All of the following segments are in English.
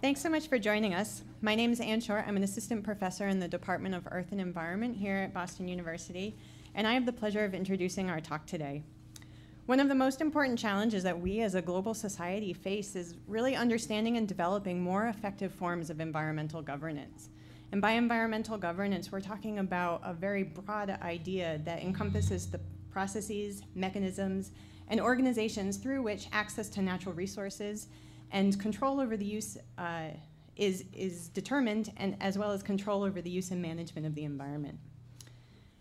Thanks so much for joining us. My name is Ann Short. I'm an assistant professor in the Department of Earth and Environment here at Boston University, and I have the pleasure of introducing our talk today. One of the most important challenges that we as a global society face is really understanding and developing more effective forms of environmental governance. And by environmental governance, we're talking about a very broad idea that encompasses the processes, mechanisms, and organizations through which access to natural resources and control over the use is determined, and as well as control over the use and management of the environment.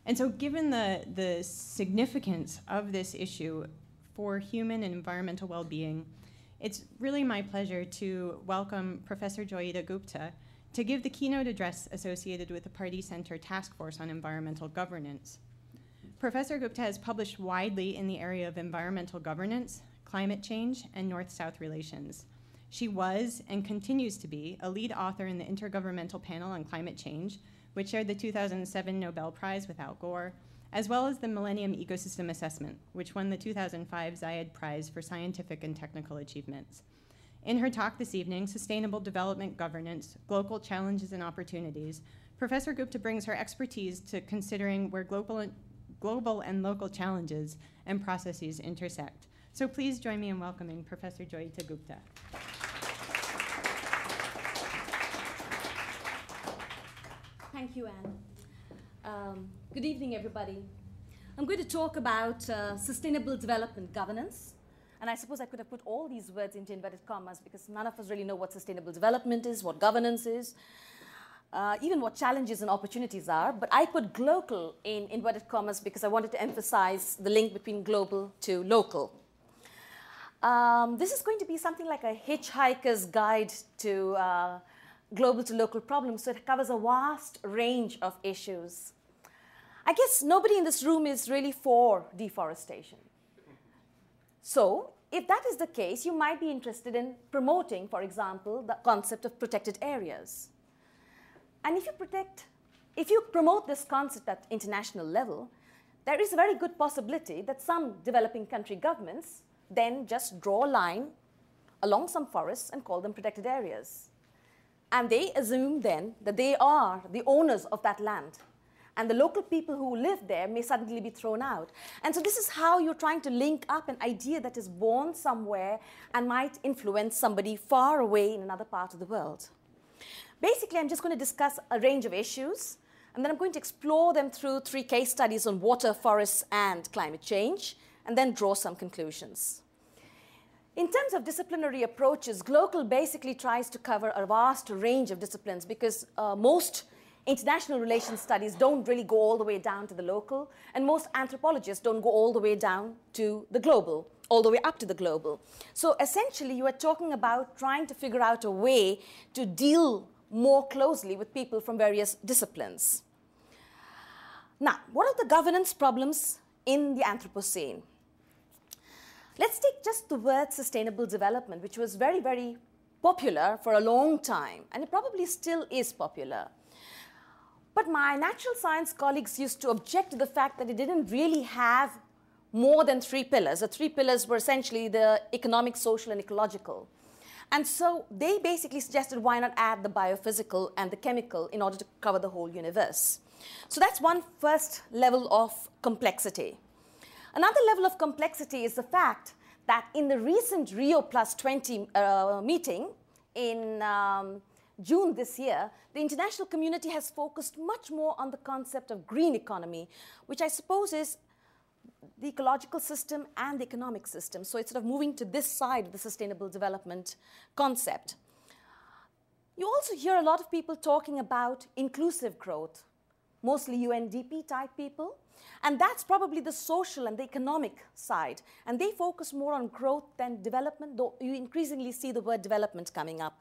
And so given the significance of this issue for human and environmental well-being, it's really my pleasure to welcome Professor Joyeeta Gupta to give the keynote address associated with the Pardee Center Task Force on Environmental Governance. Professor Gupta has published widely in the area of environmental governance, climate change, and North-South relations. She was and continues to be a lead author in the Intergovernmental Panel on Climate Change, which shared the 2007 Nobel Prize with Al Gore, as well as the Millennium Ecosystem Assessment, which won the 2005 Zayed Prize for Scientific and Technical Achievements. In her talk this evening, Sustainable Development Governance, Glocal Challenges and Opportunities, Professor Gupta brings her expertise to considering where global and local challenges and processes intersect. So please join me in welcoming Professor Joyeeta Gupta. Thank you, Anne. Good evening, everybody. I'm going to talk about sustainable development governance. And I suppose I could have put all these words into inverted commas because none of us really know what sustainable development is, what governance is, even what challenges and opportunities are. But I put glocal in inverted commas because I wanted to emphasize the link between global to local. This is going to be something like a hitchhiker's guide to global to local problems, so it covers a vast range of issues. I guess nobody in this room is really for deforestation. So if that is the case, you might be interested in promoting, for example, the concept of protected areas. And if you promote this concept at international level, there is a very good possibility that some developing country governments then just draw a line along some forests and call them protected areas. And they assume then that they are the owners of that land. And the local people who live there may suddenly be thrown out. And so this is how you're trying to link up an idea that is born somewhere and might influence somebody far away in another part of the world. Basically, I'm just going to discuss a range of issues, and then I'm going to explore them through 3 case studies on water, forests, and climate change, and then draw some conclusions. In terms of disciplinary approaches, Glocal basically tries to cover a vast range of disciplines because most international relations studies don't really go all the way down to the local, and most anthropologists don't go all the way down to the global, all the way up to the global. So essentially, you are talking about trying to figure out a way to deal more closely with people from various disciplines. Now, what are the governance problems in the Anthropocene? Let's take just the word sustainable development, which was very, very popular for a long time, and it probably still is popular. But my natural science colleagues used to object to the fact that it didn't really have more than 3 pillars. The 3 pillars were essentially the economic, social, and ecological. And so they basically suggested why not add the biophysical and the chemical in order to cover the whole universe. So that's one first level of complexity. Another level of complexity is the fact that in the recent Rio Plus 20 meeting in June this year, the international community has focused much more on the concept of green economy, which I suppose is the ecological system and the economic system. So it's sort of moving to this side of the sustainable development concept. You also hear a lot of people talking about inclusive growth, mostly UNDP type people. And that's probably the social and the economic side. And they focus more on growth than development, though you increasingly see the word development coming up.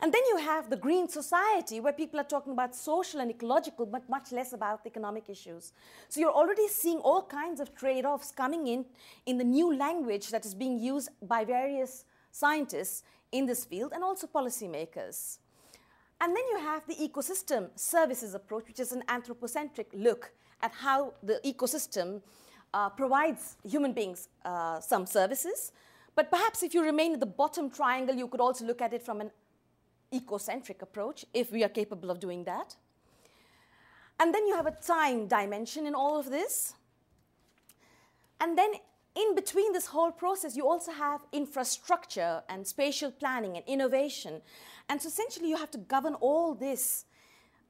And then you have the green society, where people are talking about social and ecological, but much less about the economic issues. So you're already seeing all kinds of trade-offs coming in the new language that is being used by various scientists in this field and also policymakers. And then you have the ecosystem services approach, which is an anthropocentric look at how the ecosystem provides human beings some services. But perhaps if you remain at the bottom triangle, you could also look at it from an ecocentric approach, if we are capable of doing that. And then you have a time dimension in all of this. And then in between this whole process, you also have infrastructure and spatial planning and innovation. And so essentially, you have to govern all this.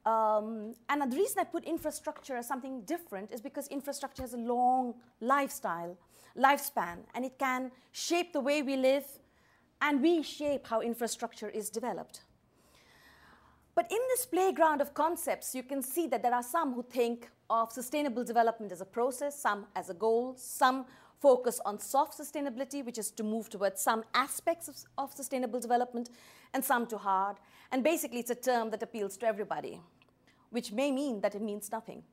And the reason I put infrastructure as something different is because infrastructure has a long lifespan, and it can shape the way we live and reshape how infrastructure is developed. But in this playground of concepts, you can see that there are some who think of sustainable development as a process, some as a goal, some focus on soft sustainability, which is to move towards some aspects of sustainable development, and some to hard. And basically, it's a term that appeals to everybody, which may mean that it means nothing.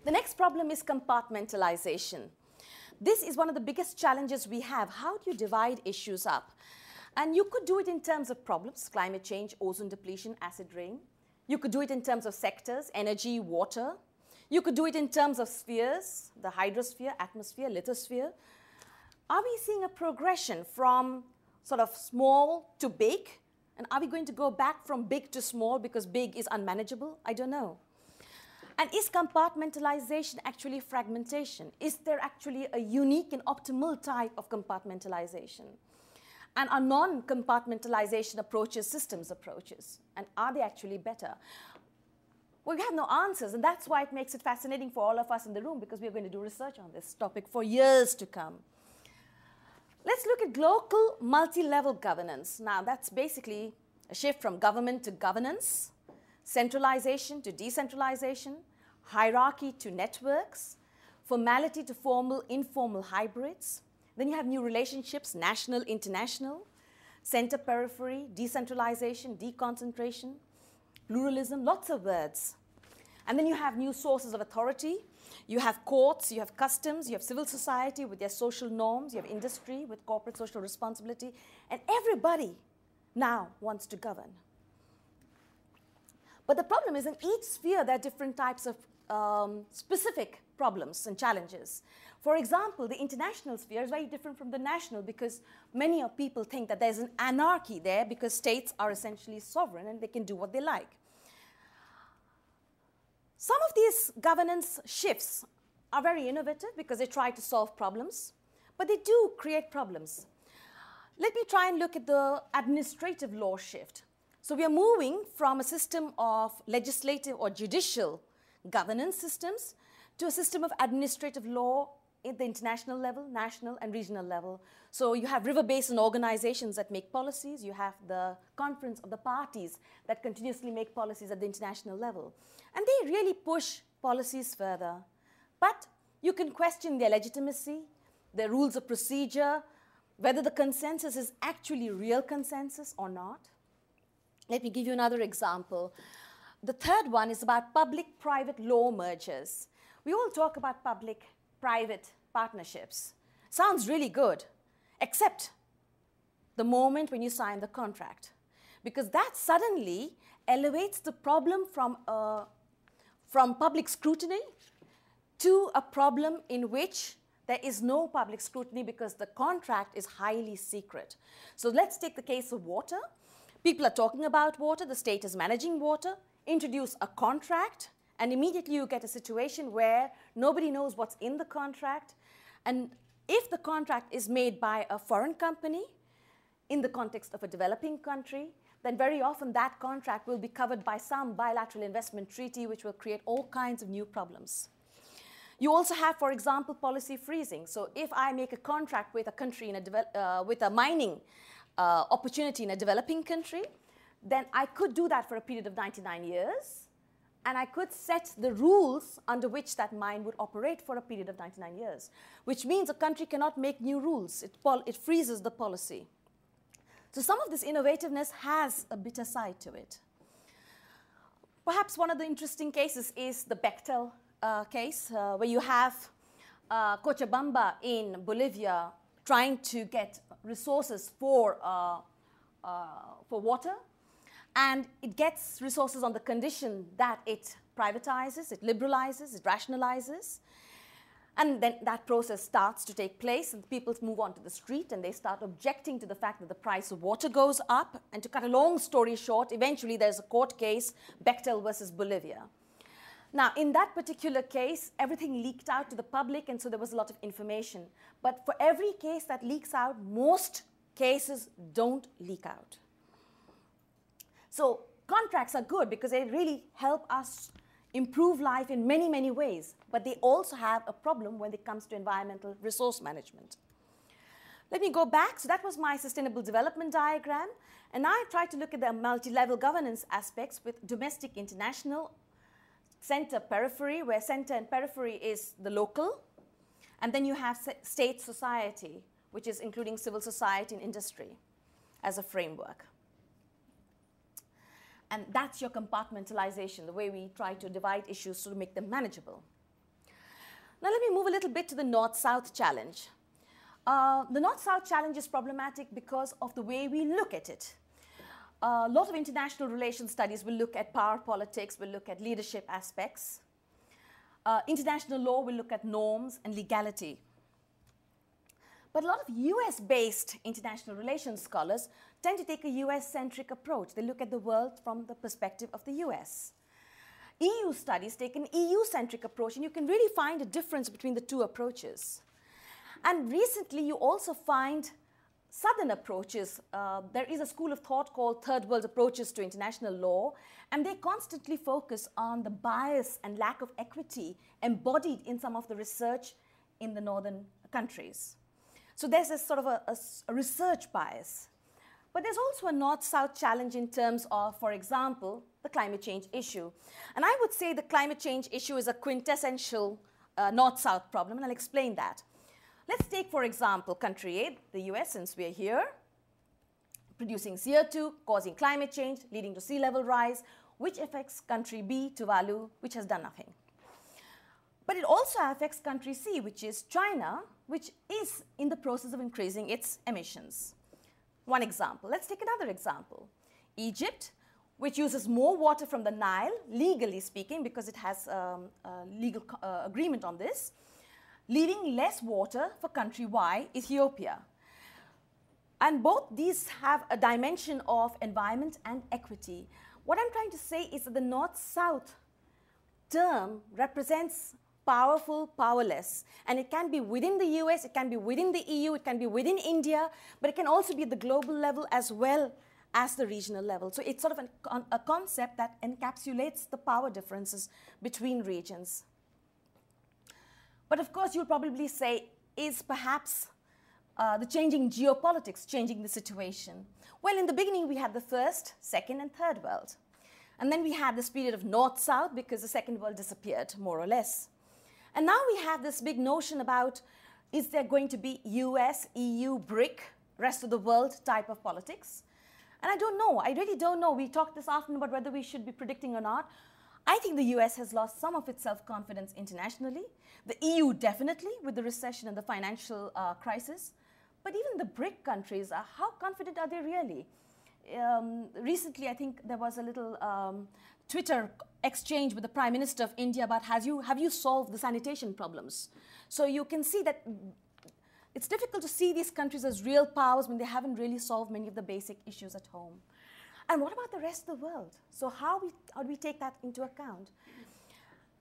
The next problem is compartmentalization. This is one of the biggest challenges we have. How do you divide issues up? And you could do it in terms of problems, climate change, ozone depletion, acid rain. You could do it in terms of sectors, energy, water. You could do it in terms of spheres, the hydrosphere, atmosphere, lithosphere. Are we seeing a progression from sort of small to big? And are we going to go back from big to small because big is unmanageable? I don't know. And is compartmentalization actually fragmentation? Is there actually a unique and optimal type of compartmentalization? And are non-compartmentalization approaches systems approaches? And are they actually better? Well, we have no answers, and that's why it makes it fascinating for all of us in the room, because we're going to do research on this topic for years to come. Let's look at Glocal multi-level governance. Now, that's basically a shift from government to governance, centralization to decentralization, hierarchy to networks, formality to formal, informal hybrids. Then you have new relationships, national, international, center, periphery, decentralization, deconcentration, pluralism, lots of words. And then you have new sources of authority. You have courts, you have customs, you have civil society with their social norms, you have industry with corporate social responsibility, and everybody now wants to govern. But the problem is in each sphere there are different types of specific problems and challenges. For example, the international sphere is very different from the national because many of people think that there's an anarchy there because states are essentially sovereign and they can do what they like. Some of these governance shifts are very innovative because they try to solve problems, but they do create problems. Let me try and look at the administrative law shift. So we are moving from a system of legislative or judicial governance systems to a system of administrative law at the international level, national and regional level. So you have river basin organizations that make policies. You have the conference of the parties that continuously make policies at the international level. And they really push policies further. But you can question their legitimacy, their rules of procedure, whether the consensus is actually real consensus or not. Let me give you another example. The third one is about public-private law mergers. We all talk about public-private partnerships. Sounds really good, except the moment when you sign the contract, because that suddenly elevates the problem from public scrutiny to a problem in which there is no public scrutiny because the contract is highly secret. So let's take the case of water. People are talking about water, the state is managing water, introduce a contract, and immediately you get a situation where nobody knows what's in the contract. And if the contract is made by a foreign company in the context of a developing country, then very often that contract will be covered by some bilateral investment treaty, which will create all kinds of new problems. You also have, for example, policy freezing. So if I make a contract with a country with a mining opportunity in a developing country, then I could do that for a period of 99 years, and I could set the rules under which that mine would operate for a period of 99 years, which means a country cannot make new rules. It freezes the policy. So some of this innovativeness has a bitter side to it. Perhaps one of the interesting cases is the Bechtel case, where you have Cochabamba in Bolivia trying to get resources for water, and it gets resources on the condition that it privatizes, it liberalizes, it rationalizes. And then that process starts to take place, and people move onto the street and they start objecting to the fact that the price of water goes up. And to cut a long story short, eventually there's a court case, Bechtel versus Bolivia. Now, in that particular case, everything leaked out to the public, and so there was a lot of information. But for every case that leaks out, most cases don't leak out. So contracts are good because they really help us improve life in many, many ways, but they also have a problem when it comes to environmental resource management. Let me go back. So that was my sustainable development diagram, and now I tried to look at the multi-level governance aspects with domestic, international, center, periphery, where center and periphery is the local, and then you have state society, which is including civil society and industry as a framework. And that's your compartmentalization, the way we try to divide issues to make them manageable. Now let me move a little bit to the North-South challenge. The North-South challenge is problematic because of the way we look at it. A lot of international relations studies will look at power politics, will look at leadership aspects. International law will look at norms and legality. But a lot of US-based international relations scholars tend to take a US-centric approach. They look at the world from the perspective of the US. EU studies take an EU-centric approach, and you can really find a difference between the two approaches. And recently, you also find Southern approaches. There is a school of thought called Third World Approaches to International Law, and they constantly focus on the bias and lack of equity embodied in some of the research in the northern countries. So there's a sort of a research bias. But there's also a North-South challenge in terms of, for example, the climate change issue. And I would say the climate change issue is a quintessential North-South problem, and I'll explain that. Let's take, for example, country A, the US, since we're here, producing CO2, causing climate change, leading to sea level rise, which affects country B, Tuvalu, which has done nothing. But it also affects country C, which is China, which is in the process of increasing its emissions. One example. Let's take another example. Egypt, which uses more water from the Nile, legally speaking, because it has a legal agreement on this, leaving less water for country Y, Ethiopia. And both these have a dimension of environment and equity. What I'm trying to say is that the North-South term represents powerful, powerless. And it can be within the US, it can be within the EU, it can be within India, but it can also be at the global level as well as the regional level. So it's sort of a concept that encapsulates the power differences between regions. But of course, you'll probably say, is perhaps the changing geopolitics changing the situation? Well, in the beginning, we had the first, second, and third world. And then we had this period of North-South because the second world disappeared, more or less. And now we have this big notion about, is there going to be US, EU, BRIC, rest of the world type of politics? And I don't know. I really don't know. We talked this afternoon about whether we should be predicting or not. I think the US has lost some of its self-confidence internationally. The EU definitely, with the recession and the financial crisis. But even the BRIC countries, how confident are they really? Recently, I think there was a little Twitter exchange with the Prime Minister of India about have you solved the sanitation problems? So you can see that it's difficult to see these countries as real powers when they haven't really solved many of the basic issues at home. And what about the rest of the world? So how do we take that into account?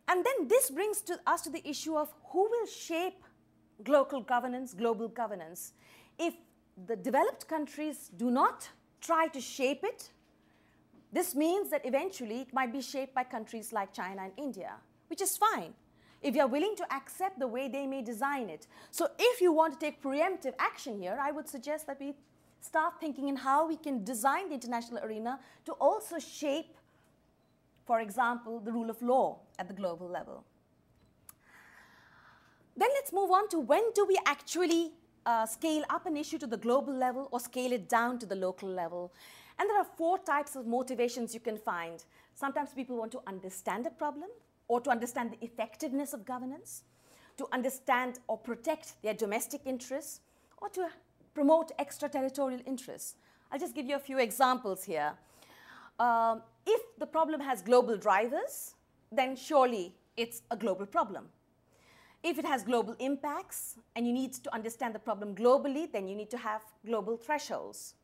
And then this brings us to the issue of who will shape global governance. If the developed countries do not try to shape it, this means that eventually it might be shaped by countries like China and India, which is fine if you're willing to accept the way they may design it. So if you want to take preemptive action here, I would suggest that we start thinking in how we can design the international arena to also shape, for example, the rule of law at the global level. Then let's move on to when do we actually scale up an issue to the global level or scale it down to the local level. And there are 4 types of motivations you can find. Sometimes people want to understand a problem or to understand the effectiveness of governance, to understand or protect their domestic interests, or to promote extraterritorial interests. I'll just give you a few examples here. If the problem has global drivers, then surely it's a global problem. If it has global impacts and you need to understand the problem globally, then you need to have global thresholds.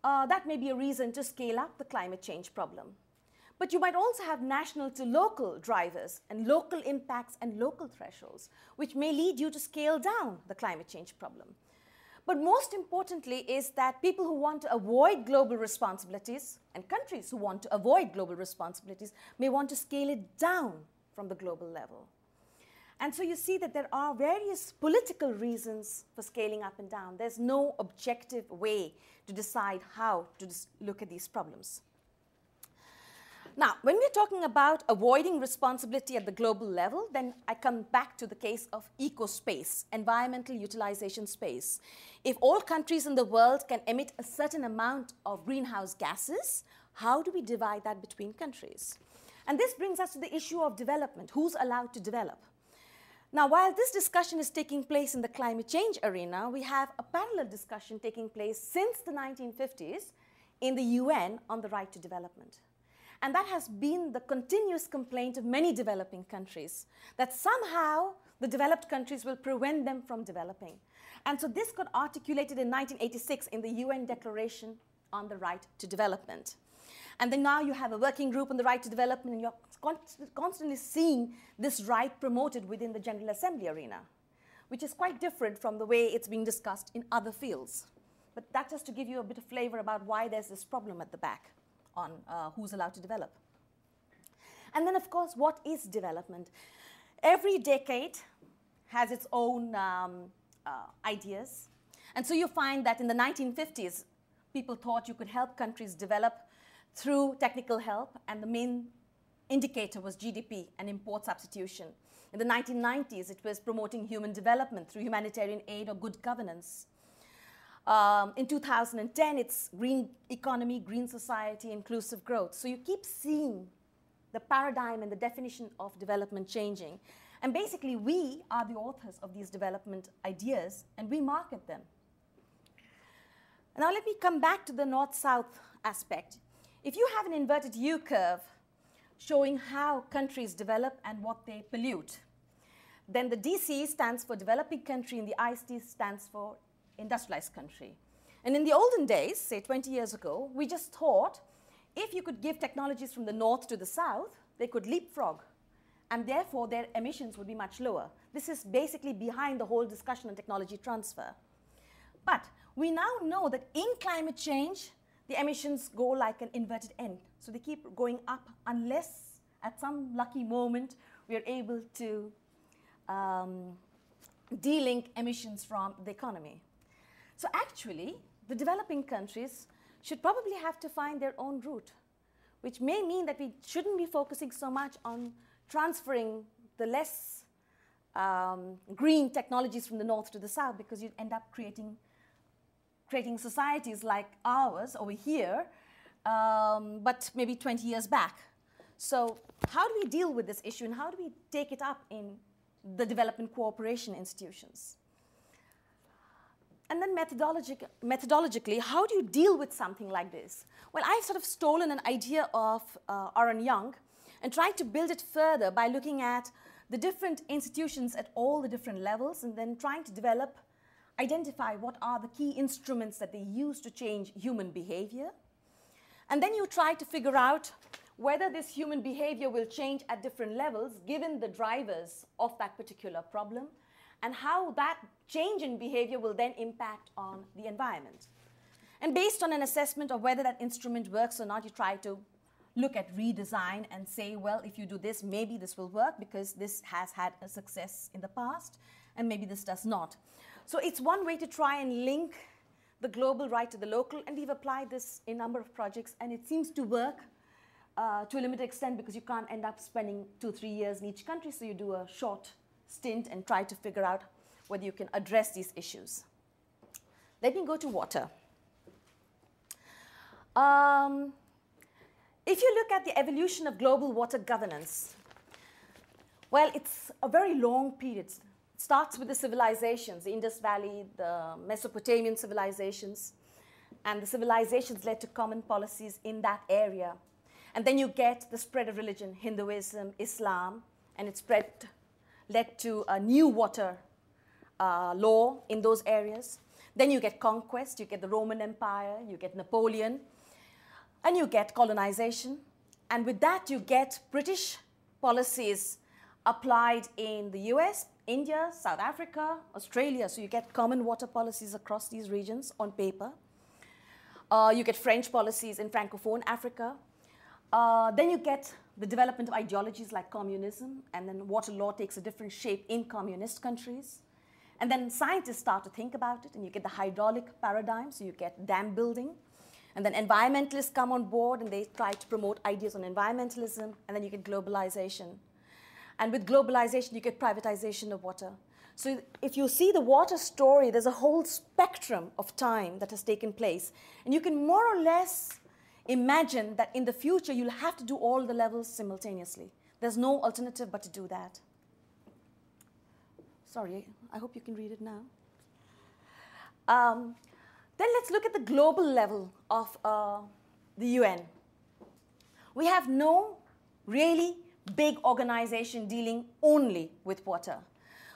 That may be a reason to scale up the climate change problem. But you might also have national to local drivers and local impacts and local thresholds, which may lead you to scale down the climate change problem. But most importantly is that people who want to avoid global responsibilities and countries who want to avoid global responsibilities may want to scale it down from the global level. And so you see that there are various political reasons for scaling up and down. There's no objective way to decide how to look at these problems. Now, when we're talking about avoiding responsibility at the global level, then I come back to the case of eco-space, environmental utilization space. If all countries in the world can emit a certain amount of greenhouse gases, how do we divide that between countries? And this brings us to the issue of development. Who's allowed to develop? Now, while this discussion is taking place in the climate change arena, we have a parallel discussion taking place since the 1950s in the UN on the right to development. And that has been the continuous complaint of many developing countries, that somehow the developed countries will prevent them from developing. And so this got articulated in 1986 in the UN Declaration on the Right to Development. And then now you have a working group on the right to development, and you're constantly seeing this right promoted within the General Assembly arena, which is quite different from the way it's being discussed in other fields. But that's just to give you a bit of flavor about why there's this problem at the back on who's allowed to develop. And then, of course, what is development? Every decade has its own ideas. And so you find that in the 1950s, people thought you could help countries develop through technical help, and the main indicator was GDP and import substitution. In the 1990s, it was promoting human development through humanitarian aid or good governance. In 2010, it's green economy, green society, inclusive growth. So you keep seeing the paradigm and the definition of development changing. And basically, we are the authors of these development ideas, and we market them. Now let me come back to the north-south aspect. If you have an inverted U-curve showing how countries develop and what they pollute, then the DC stands for developing country and the IST stands for industrialized country. And in the olden days, say 20 years ago, we just thought if you could give technologies from the north to the south, they could leapfrog, and therefore their emissions would be much lower. This is basically behind the whole discussion on technology transfer. But we now know that in climate change, the emissions go like an inverted N. So they keep going up unless at some lucky moment we are able to de-link emissions from the economy. So actually, the developing countries should probably have to find their own route, which may mean that we shouldn't be focusing so much on transferring the less green technologies from the north to the south, because you'd end up creating societies like ours over here, but maybe 20 years back. So how do we deal with this issue, and how do we take it up in the development cooperation institutions? And then methodologically, how do you deal with something like this? Well, I've sort of stolen an idea of Aaron Young and tried to build it further by looking at the different institutions at all the different levels, and then trying to identify what are the key instruments that they use to change human behavior. And then you try to figure out whether this human behavior will change at different levels given the drivers of that particular problem, and how that change in behavior will then impact on the environment. And based on an assessment of whether that instrument works or not, you try to look at redesign and say, well, if you do this, maybe this will work because this has had a success in the past, and maybe this does not. So it's one way to try and link the global right to the local, and we've applied this in a number of projects, and it seems to work to a limited extent because you can't end up spending 2-3 years in each country, so you do a short stint and try to figure out whether you can address these issues. Let me go to water. If you look at the evolution of global water governance, well, it's a very long period. It starts with the civilizations, the Indus Valley, the Mesopotamian civilizations, and the civilizations led to common policies in that area. And then you get the spread of religion, Hinduism, Islam, and it spread led to a new water law in those areas. Then you get conquest, you get the Roman Empire, you get Napoleon, and you get colonization. And with that, you get British policies applied in the US, India, South Africa, Australia. So you get common water policies across these regions on paper. You get French policies in Francophone Africa. Then you get the development of ideologies like communism, and then water law takes a different shape in communist countries. And then scientists start to think about it, and you get the hydraulic paradigm, so you get dam building. And then environmentalists come on board, and they try to promote ideas on environmentalism, and then you get globalization. And with globalization, you get privatization of water. So if you see the water story, there's a whole spectrum of time that has taken place. And you can more or less imagine that in the future, you'll have to do all the levels simultaneously. There's no alternative but to do that. Sorry, I hope you can read it now. Then let's look at the global level of the UN. We have no really big organization dealing only with water.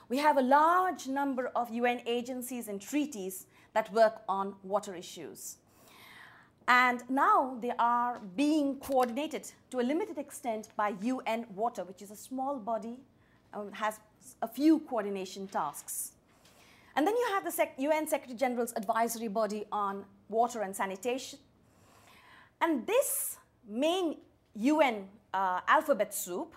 We have a large number of UN agencies and treaties that work on water issues. And now they are being coordinated to a limited extent by UN Water, which is a small body, has a few coordination tasks. And then you have the UN Secretary General's advisory body on water and sanitation. And this main UN alphabet soup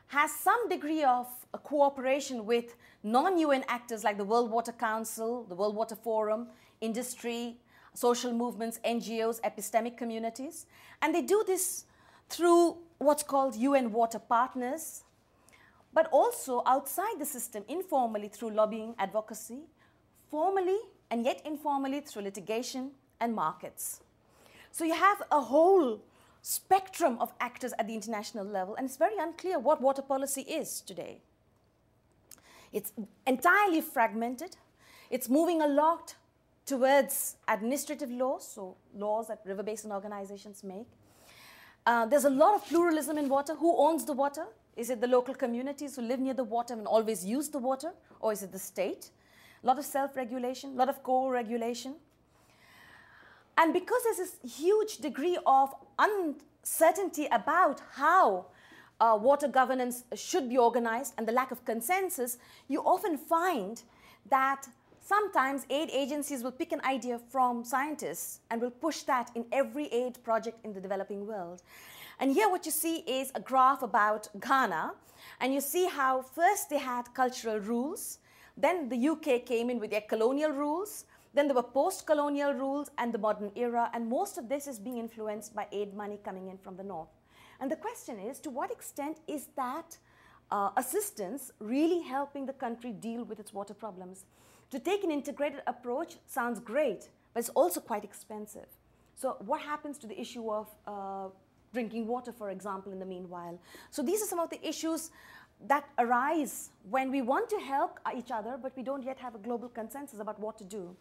has some degree of cooperation with non-UN actors like the World Water Council, the World Water Forum, industry, social movements, NGOs, epistemic communities. And they do this through what's called UN Water Partners, but also outside the system, informally through lobbying, advocacy, formally and yet informally through litigation and markets. So you have a whole spectrum of actors at the international level, and it's very unclear what water policy is today. It's entirely fragmented. It's moving a lot towards administrative laws, so laws that river basin organizations make. There's a lot of pluralism in water. Who owns the water? Is it the local communities who live near the water and always use the water, or is it the state? A lot of self-regulation, a lot of co-regulation. And because there's this huge degree of uncertainty about how water governance should be organized and the lack of consensus, you often find that sometimes aid agencies will pick an idea from scientists and will push that in every aid project in the developing world. And here what you see is a graph about Ghana, and you see how first they had cultural rules, then the UK came in with their colonial rules, then there were post-colonial rules and the modern era, and most of this is being influenced by aid money coming in from the north. And the question is, to what extent is that assistance really helping the country deal with its water problems? To take an integrated approach sounds great, but it's also quite expensive. So what happens to the issue of drinking water, for example, in the meanwhile? So these are some of the issues that arise when we want to help each other, but we don't yet have a global consensus about what to do.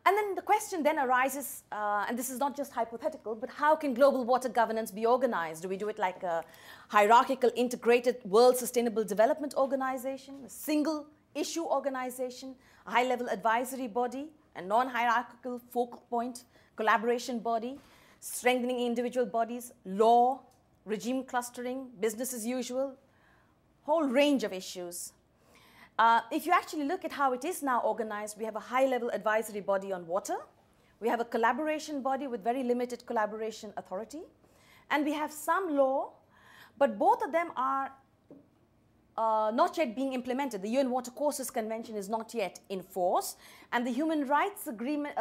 And then the question then arises, and this is not just hypothetical, but how can global water governance be organized? Do we do it like a hierarchical, integrated World Sustainable Development Organization, a single issue organization, a high-level advisory body, a non-hierarchical focal point collaboration body, strengthening individual bodies, law, regime clustering, business as usual, whole range of issues. If you actually look at how it is now organized, we have a high-level advisory body on water. We have a collaboration body with very limited collaboration authority. And we have some law, but both of them are not yet being implemented. The UN Water Courses Convention is not yet in force. And the Human Rights Agreement,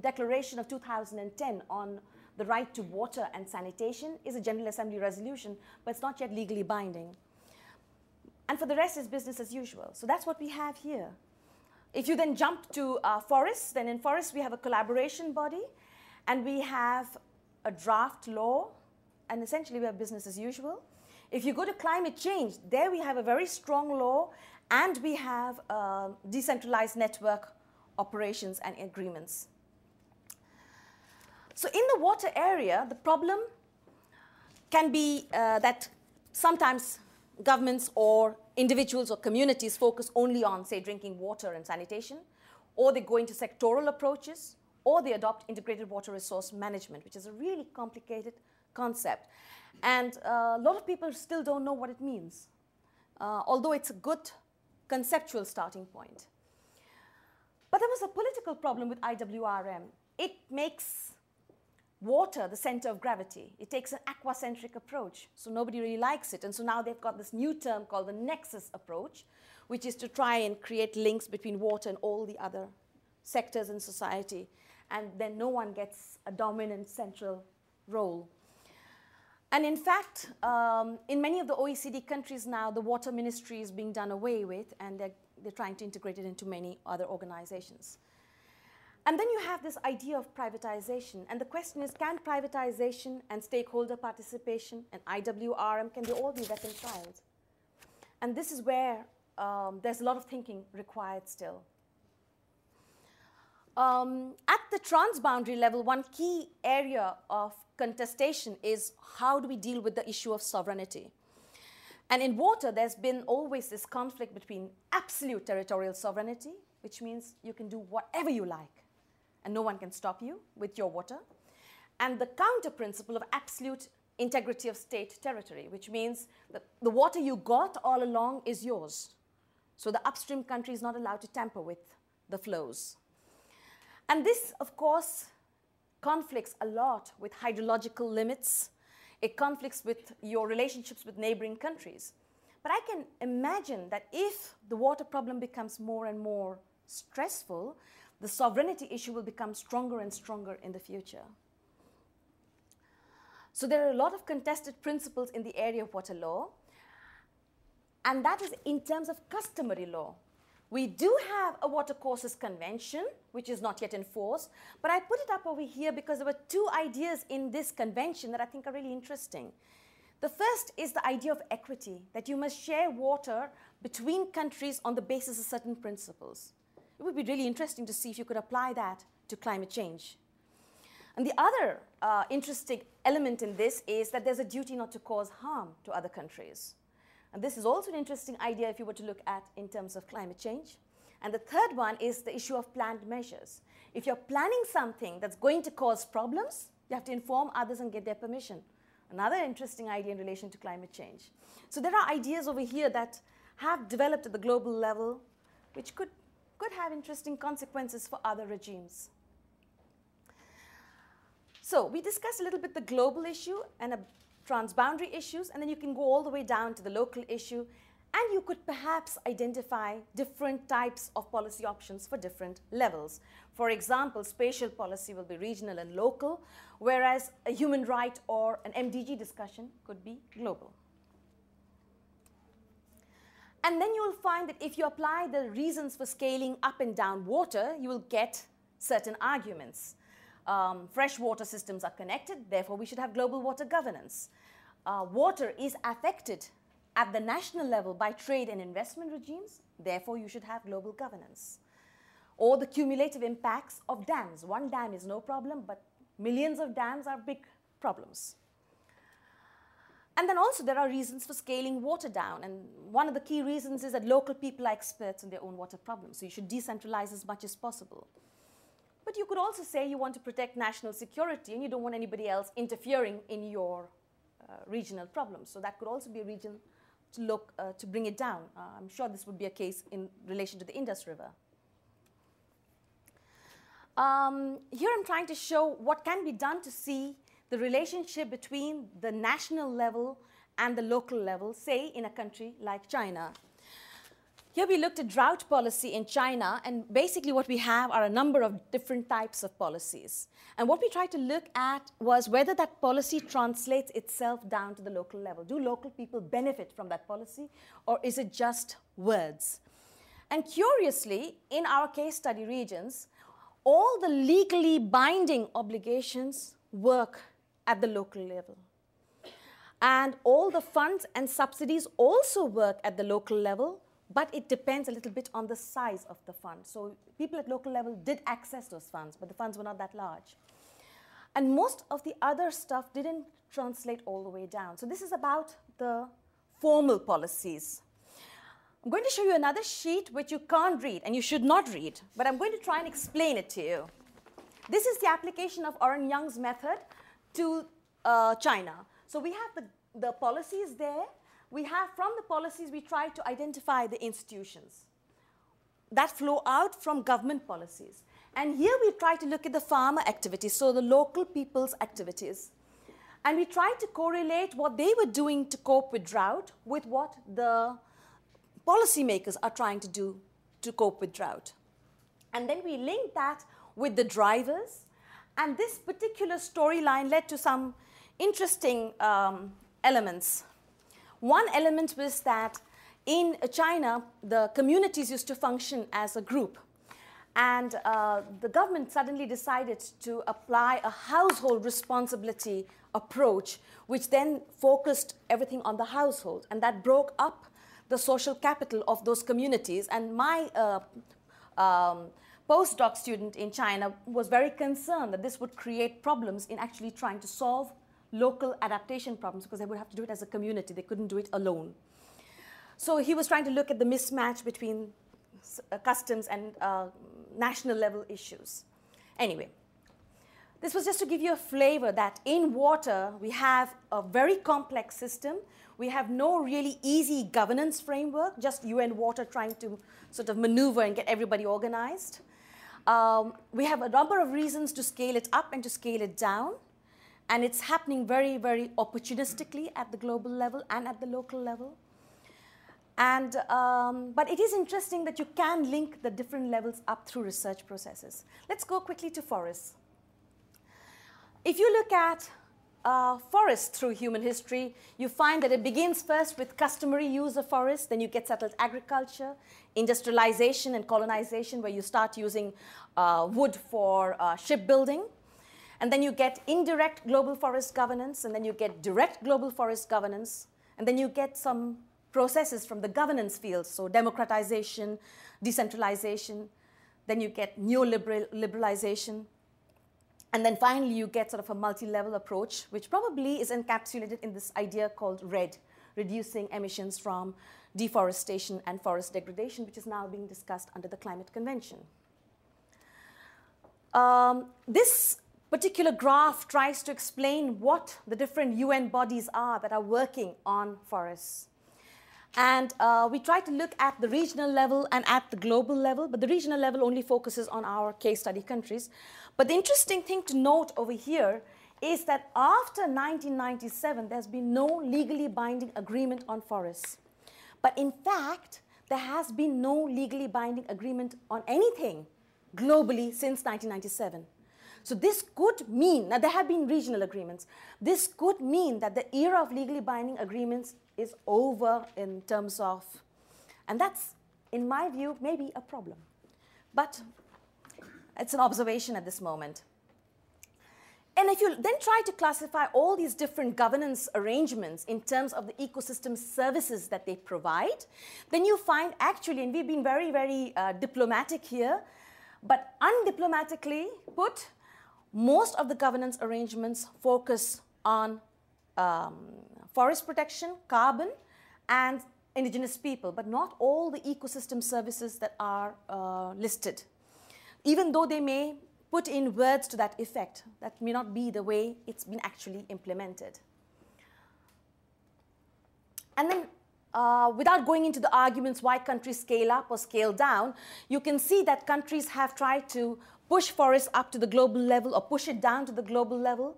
Declaration of 2010 on the right to water and sanitation is a General Assembly resolution, but it's not yet legally binding. And for the rest, it's business as usual. So that's what we have here. If you then jump to forests, then in forests we have a collaboration body, and we have a draft law, and essentially we have business as usual. If you go to climate change, there we have a very strong law, and we have decentralized network operations and agreements. So in the water area, the problem can be that sometimes governments or individuals or communities focus only on, say, drinking water and sanitation, or they go into sectoral approaches, or they adopt integrated water resource management, which is a really complicated concept. And a lot of people still don't know what it means, although it's a good conceptual starting point. But there was a political problem with IWRM. It makes water the center of gravity. It takes an aquacentric approach, so nobody really likes it. And so now they've got this new term called the nexus approach, which is to try and create links between water and all the other sectors in society. And then no one gets a dominant central role. And in fact, in many of the OECD countries now, the water ministry is being done away with, and they're trying to integrate it into many other organizations. And then you have this idea of privatization. And the question is, can privatization and stakeholder participation and IWRM, can they all be reconciled? And this is where there's a lot of thinking required still. At the transboundary level, one key area of contestation is how do we deal with the issue of sovereignty? And in water, there's been always this conflict between absolute territorial sovereignty, which means you can do whatever you like, and no one can stop you with your water, and the counter principle of absolute integrity of state territory, which means that the water you got all along is yours. So the upstream country is not allowed to tamper with the flows. And this, of course, conflicts a lot with hydrological limits. It conflicts with your relationships with neighboring countries. But I can imagine that if the water problem becomes more and more stressful, the sovereignty issue will become stronger and stronger in the future. So there are a lot of contested principles in the area of water law, and that is in terms of customary law. We do have a Water Courses Convention, which is not yet in force, but I put it up over here because there were two ideas in this convention that I think are really interesting. The first is the idea of equity, that you must share water between countries on the basis of certain principles. It would be really interesting to see if you could apply that to climate change. And the other interesting element in this is that there's a duty not to cause harm to other countries. And this is also an interesting idea if you were to look at in terms of climate change. And the third one is the issue of planned measures. If you're planning something that's going to cause problems, you have to inform others and get their permission. Another interesting idea in relation to climate change. So there are ideas over here that have developed at the global level, which could have interesting consequences for other regimes. So we discussed a little bit the global issue and transboundary issues, and then you can go all the way down to the local issue, and you could perhaps identify different types of policy options for different levels. For example, spatial policy will be regional and local, whereas a human right or an MDG discussion could be global. And then you will find that if you apply the reasons for scaling up and down water, you will get certain arguments. Freshwater systems are connected, therefore we should have global water governance. Water is affected at the national level by trade and investment regimes, therefore you should have global governance. Or the cumulative impacts of dams. One dam is no problem, but millions of dams are big problems. And then also there are reasons for scaling water down, and one of the key reasons is that local people are experts in their own water problems, so you should decentralize as much as possible. But you could also say you want to protect national security and you don't want anybody else interfering in your regional problems. So that could also be a region to look to bring it down. I'm sure this would be a case in relation to the Indus River. Here I'm trying to show what can be done to see the relationship between the national level and the local level, say in a country like China. Here we looked at drought policy in China, and basically what we have are a number of different types of policies. And what we tried to look at was whether that policy translates itself down to the local level. Do local people benefit from that policy, or is it just words? And curiously, in our case study regions, all the legally binding obligations work at the local level. And all the funds and subsidies also work at the local level, but it depends a little bit on the size of the fund. So people at local level did access those funds, but the funds were not that large. And most of the other stuff didn't translate all the way down. So this is about the formal policies. I'm going to show you another sheet which you can't read and you should not read, but I'm going to try and explain it to you. This is the application of Oren Young's method to China. So we have the policies there. We have, from the policies, we try to identify the institutions that flow out from government policies. And here we try to look at the farmer activities, so the local people's activities. And we try to correlate what they were doing to cope with drought with what the policymakers are trying to do to cope with drought. And then we link that with the drivers. And this particular storyline led to some interesting elements. One element was that in China, the communities used to function as a group. And the government suddenly decided to apply a household responsibility approach, which then focused everything on the household. And that broke up the social capital of those communities. And my postdoc student in China was very concerned that this would create problems in actually trying to solve local adaptation problems, because they would have to do it as a community. They couldn't do it alone. So he was trying to look at the mismatch between customs and national level issues. Anyway, this was just to give you a flavor that in water, we have a very complex system. We have no really easy governance framework, just UN Water trying to sort of maneuver and get everybody organized. We have a number of reasons to scale it up and to scale it down. And it's happening very, very opportunistically at the global level and at the local level. And, but it is interesting that you can link the different levels up through research processes. Let's go quickly to forests. If you look at forests through human history, you find that it begins first with customary use of forests, then you get settled agriculture, industrialization and colonization, where you start using wood for shipbuilding. And then you get indirect global forest governance, and then you get direct global forest governance, and then you get some processes from the governance field, so democratization, decentralization, then you get neoliberalization, and then finally you get sort of a multi-level approach, which probably is encapsulated in this idea called REDD, reducing emissions from deforestation and forest degradation, which is now being discussed under the Climate Convention. This particular graph tries to explain what the different UN bodies are that are working on forests. And we try to look at the regional level and at the global level, but the regional level only focuses on our case study countries. But the interesting thing to note over here is that after 1997, there's been no legally binding agreement on forests. But in fact, there has been no legally binding agreement on anything globally since 1997. So this could mean, now there have been regional agreements, this could mean that the era of legally binding agreements is over in terms of, and that's, in my view, maybe a problem. But it's an observation at this moment. And if you then try to classify all these different governance arrangements in terms of the ecosystem services that they provide, then you find actually, and we've been very, very diplomatic here, but undiplomatically put, most of the governance arrangements focus on forest protection, carbon, and indigenous people, but not all the ecosystem services that are listed. Even though they may put in words to that effect, that may not be the way it's been actually implemented. And then, without going into the arguments why countries scale up or scale down, you can see that countries have tried to push forests up to the global level or push it down to the global level.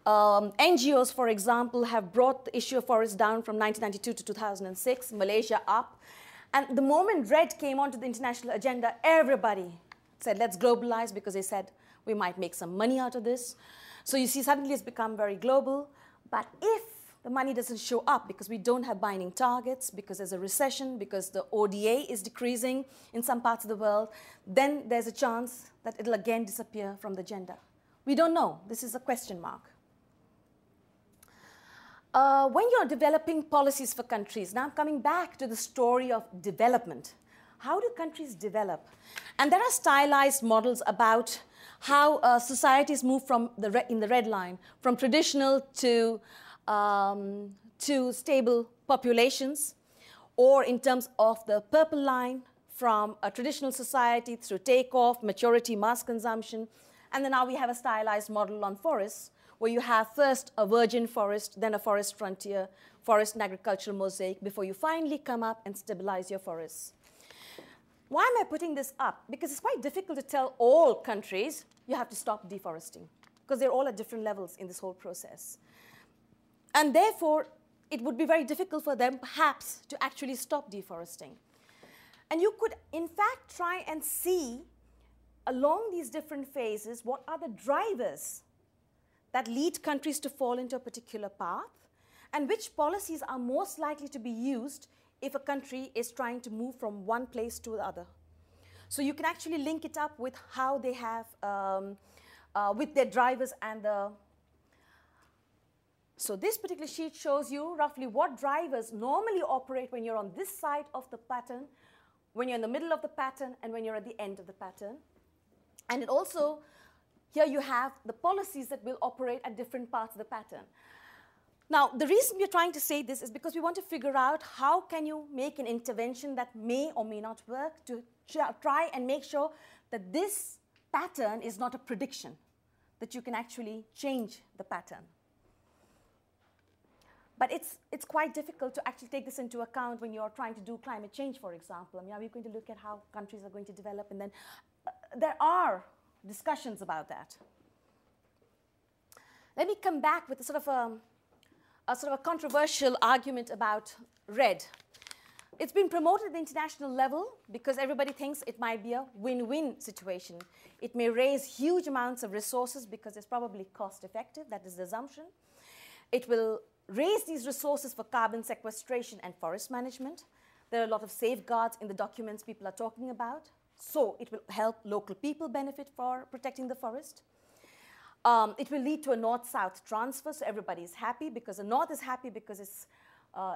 NGOs, for example, have brought the issue of forests down from 1992 to 2006, Malaysia up. And the moment REDD came onto the international agenda, everybody said, let's globalize, because they said, we might make some money out of this. So you see, suddenly it's become very global. But if the money doesn't show up because we don't have binding targets, because there's a recession, because the ODA is decreasing in some parts of the world, then there's a chance that it'll again disappear from the agenda. We don't know. This is a question mark. When you're developing policies for countries, now I'm coming back to the story of development. How do countries develop? And there are stylized models about how societies move from in the red line, from traditional to stable populations, or in terms of the purple line from a traditional society through takeoff, maturity, mass consumption. And then now we have a stylized model on forests, where you have first a virgin forest, then a forest frontier, forest and agricultural mosaic, before you finally come up and stabilize your forests. Why am I putting this up? Because it's quite difficult to tell all countries you have to stop deforesting, because they're all at different levels in this whole process. And therefore, it would be very difficult for them, perhaps, to actually stop deforesting. And you could, in fact, try and see along these different phases what are the drivers that lead countries to fall into a particular path, and which policies are most likely to be used if a country is trying to move from one place to the other. So you can actually link it up with how they have, with their drivers and the. So this particular sheet shows you roughly what drivers normally operate when you're on this side of the pattern, when you're in the middle of the pattern, and when you're at the end of the pattern. And it also, here you have the policies that will operate at different parts of the pattern. Now, the reason we're trying to say this is because we want to figure out how can you make an intervention that may or may not work to try and make sure that this pattern is not a prediction, that you can actually change the pattern. But it's quite difficult to actually take this into account when you're trying to do climate change, for example. I mean, are we going to look at how countries are going to develop? And then there are discussions about that. Let me come back with a sort of a controversial argument about REDD. It's been promoted at the international level because everybody thinks it might be a win-win situation. It may raise huge amounts of resources because it's probably cost-effective. That is the assumption. It will raise these resources for carbon sequestration and forest management. There are a lot of safeguards in the documents people are talking about. So it will help local people benefit for protecting the forest. It will lead to a north-south transfer, so everybody is happy, because the north is happy because it's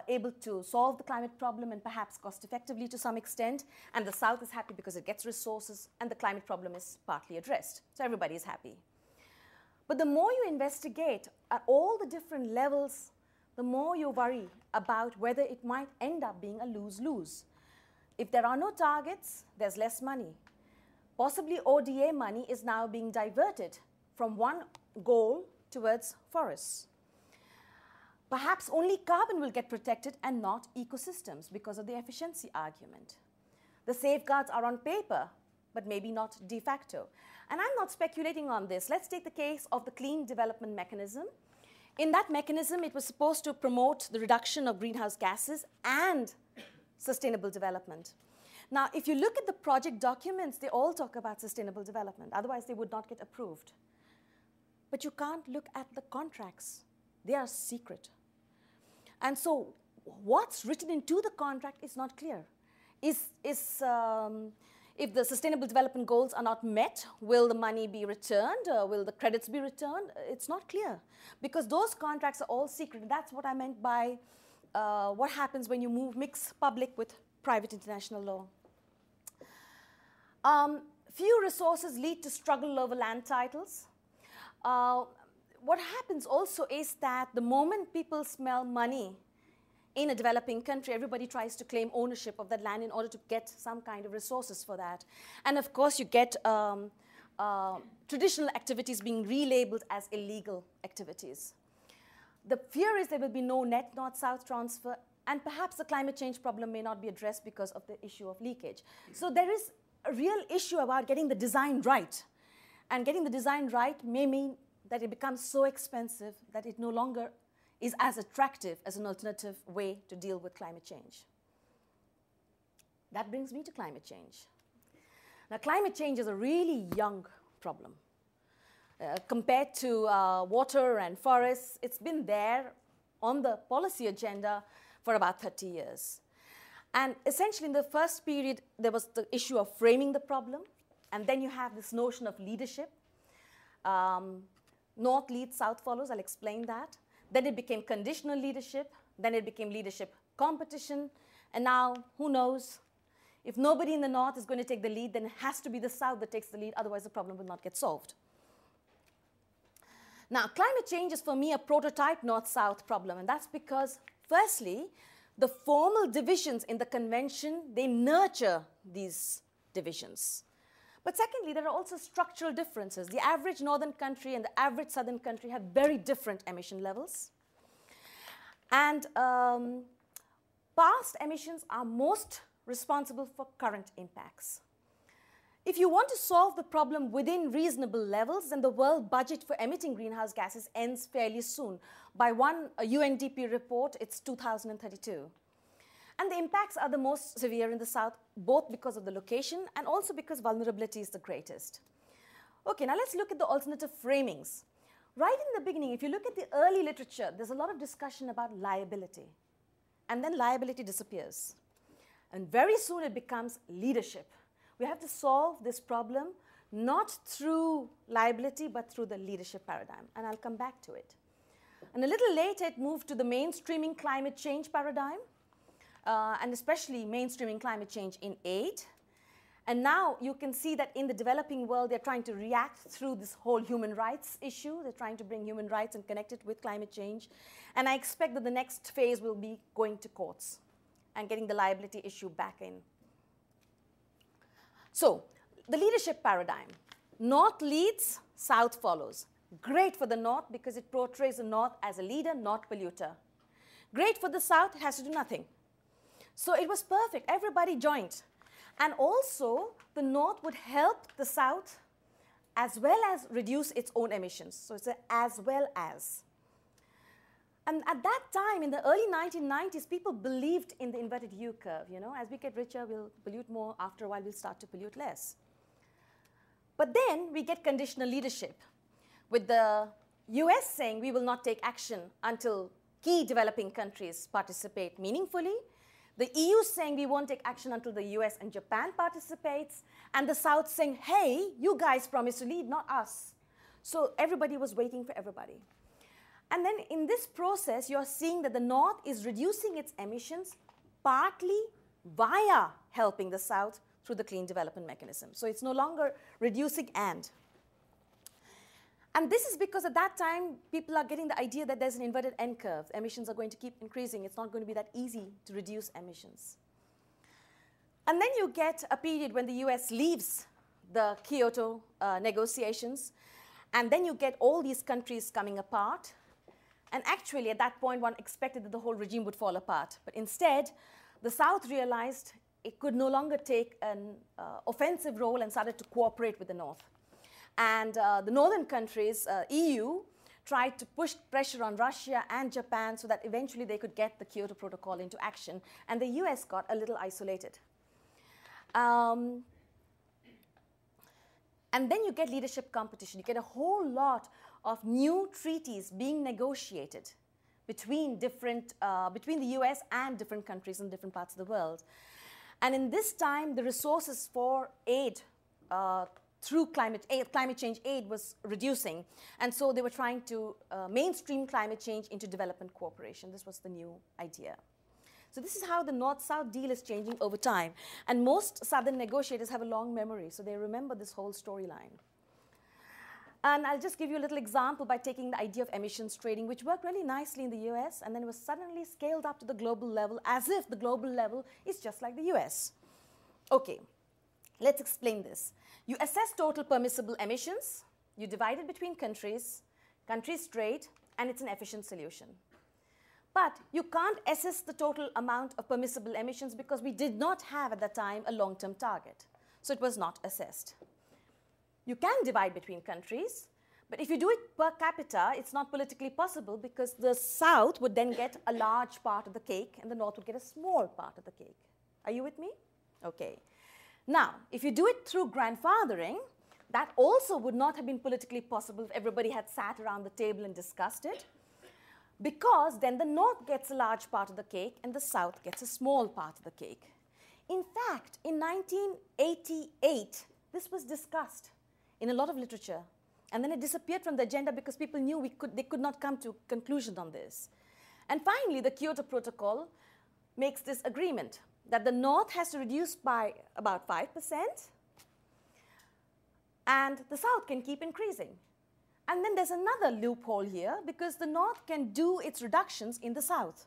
able to solve the climate problem and perhaps cost-effectively to some extent, and the south is happy because it gets resources and the climate problem is partly addressed. So everybody is happy. But the more you investigate at all the different levels, the more you worry about whether it might end up being a lose-lose. If there are no targets, there's less money. Possibly ODA money is now being diverted from one goal towards forests. Perhaps only carbon will get protected and not ecosystems because of the efficiency argument. The safeguards are on paper, but maybe not de facto. And I'm not speculating on this. Let's take the case of the Clean Development Mechanism. In that mechanism, it was supposed to promote the reduction of greenhouse gases and sustainable development. Now, if you look at the project documents, they all talk about sustainable development. Otherwise, they would not get approved. But you can't look at the contracts. They are secret. And so what's written into the contract is not clear. If the sustainable development goals are not met, will the money be returned? Will the credits be returned? It's not clear, because those contracts are all secret. That's what I meant by what happens when you mix public with private international law. Few resources lead to struggle over land titles. What happens also is that the moment people smell money in a developing country, everybody tries to claim ownership of that land in order to get some kind of resources for that. And of course, you get traditional activities being relabeled as illegal activities. The fear is there will be no net north-south transfer, and perhaps the climate change problem may not be addressed because of the issue of leakage. So there is a real issue about getting the design right. And getting the design right may mean that it becomes so expensive that it no longer is as attractive as an alternative way to deal with climate change. That brings me to climate change. Now, climate change is a really young problem. Compared to water and forests, it's been there on the policy agenda for about 30 years. And essentially, in the first period, there was the issue of framing the problem. And then you have this notion of leadership. North leads, South follows. I'll explain that. Then it became conditional leadership. Then it became leadership competition. And now, who knows? If nobody in the North is going to take the lead, then it has to be the South that takes the lead. Otherwise, the problem will not get solved. Now, climate change is, for me, a prototype North-South problem. And that's because, firstly, the formal divisions in the convention, they nurture these divisions. But secondly, there are also structural differences. The average northern country and the average southern country have very different emission levels. And past emissions are most responsible for current impacts. If you want to solve the problem within reasonable levels, then the world budget for emitting greenhouse gases ends fairly soon. By one UNDP report, it's 2032. And the impacts are the most severe in the south, both because of the location and also because vulnerability is the greatest. Okay, now let's look at the alternative framings. Right in the beginning, if you look at the early literature, there's a lot of discussion about liability. And then liability disappears. And very soon it becomes leadership. We have to solve this problem not through liability, but through the leadership paradigm. And I'll come back to it. And a little later, it moved to the mainstreaming climate change paradigm, and especially mainstreaming climate change in aid. And now you can see that in the developing world, they're trying to react through this whole human rights issue. They're trying to bring human rights and connect it with climate change. And I expect that the next phase will be going to courts and getting the liability issue back in. So, the leadership paradigm. North leads, South follows. Great for the North because it portrays the North as a leader, not polluter. Great for the South, it has to do nothing. So it was perfect. Everybody joined. And also, the North would help the South as well as reduce its own emissions. So it's as well as. And at that time, in the early 1990s, people believed in the inverted U curve. You know, as we get richer, we'll pollute more. After a while, we'll start to pollute less. But then we get conditional leadership, with the US saying we will not take action until key developing countries participate meaningfully, the EU saying we won't take action until the US and Japan participates, and the South saying, hey, you guys promised to lead, not us. So everybody was waiting for everybody. And then in this process, you're seeing that the North is reducing its emissions partly via helping the South through the clean development mechanism. So it's no longer reducing and. And this is because at that time, people are getting the idea that there's an inverted N curve. Emissions are going to keep increasing. It's not going to be that easy to reduce emissions. And then you get a period when the US leaves the Kyoto negotiations, and then you get all these countries coming apart. And actually, at that point, one expected that the whole regime would fall apart. But instead, the South realized it could no longer take an offensive role and started to cooperate with the North. And the northern countries, EU, tried to push pressure on Russia and Japan so that eventually they could get the Kyoto Protocol into action. And the US got a little isolated. And then you get leadership competition. You get a whole lot of new treaties being negotiated between the US and different countries in different parts of the world. And in this time, the resources for aid through climate change aid was reducing. And so they were trying to mainstream climate change into development cooperation. This was the new idea. So this is how the North-South deal is changing over time. And most Southern negotiators have a long memory, so they remember this whole storyline. And I'll just give you a little example by taking the idea of emissions trading, which worked really nicely in the US, and then it was suddenly scaled up to the global level, as if the global level is just like the US. Okay, let's explain this. You assess total permissible emissions, you divide it between countries, countries trade, and it's an efficient solution. But you can't assess the total amount of permissible emissions because we did not have at that time a long-term target. So it was not assessed. You can divide between countries, but if you do it per capita, it's not politically possible because the South would then get a large part of the cake and the North would get a small part of the cake. Are you with me? Okay. Now, if you do it through grandfathering, that also would not have been politically possible if everybody had sat around the table and discussed it, because then the North gets a large part of the cake and the South gets a small part of the cake. In fact, in 1988, this was discussed in a lot of literature. And then it disappeared from the agenda because people knew they could not come to a conclusion on this. And finally, the Kyoto Protocol makes this agreement that the North has to reduce by about 5%, and the South can keep increasing. And then there's another loophole here because the North can do its reductions in the South.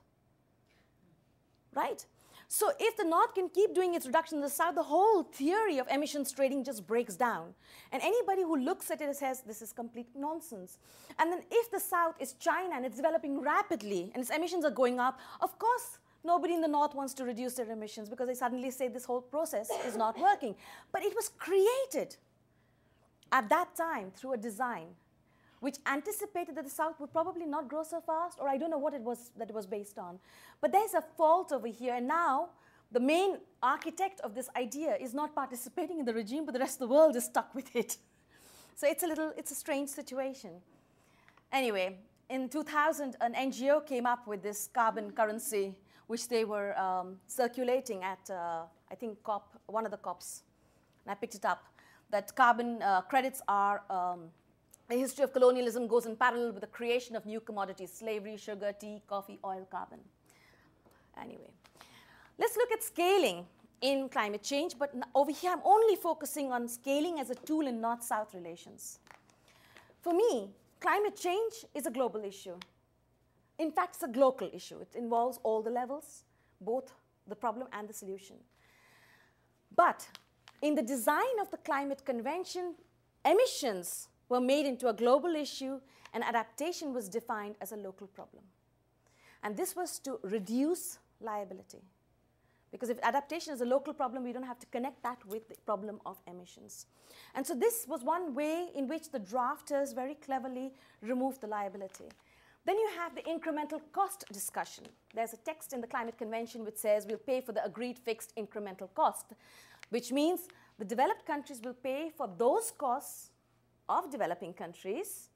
right? So if the North can keep doing its reduction in the South, the whole theory of emissions trading just breaks down. And anybody who looks at it says, this is complete nonsense. And then if the South is China and it's developing rapidly and its emissions are going up, of course, nobody in the North wants to reduce their emissions because they suddenly say this whole process is not working. But it was created at that time through a design which anticipated that the South would probably not grow so fast, or I don't know what it was that it was based on. But there's a fault over here, and now the main architect of this idea is not participating in the regime, but the rest of the world is stuck with it. So it's a strange situation. Anyway, in 2000, an NGO came up with this carbon currency, which they were circulating at, I think, one of the COPs, and I picked it up, that carbon credits are the history of colonialism goes in parallel with the creation of new commodities, slavery, sugar, tea, coffee, oil, carbon. Anyway, let's look at scaling in climate change, but over here I'm only focusing on scaling as a tool in North-South relations. For me, climate change is a global issue. In fact, it's a Glocal issue. It involves all the levels, both the problem and the solution. But in the design of the climate convention, emissions were made into a global issue, and adaptation was defined as a local problem. And this was to reduce liability. Because if adaptation is a local problem, we don't have to connect that with the problem of emissions. And so this was one way in which the drafters very cleverly removed the liability. Then you have the incremental cost discussion. There's a text in the Climate Convention which says we'll pay for the agreed fixed incremental cost, which means the developed countries will pay for those costs of developing countries,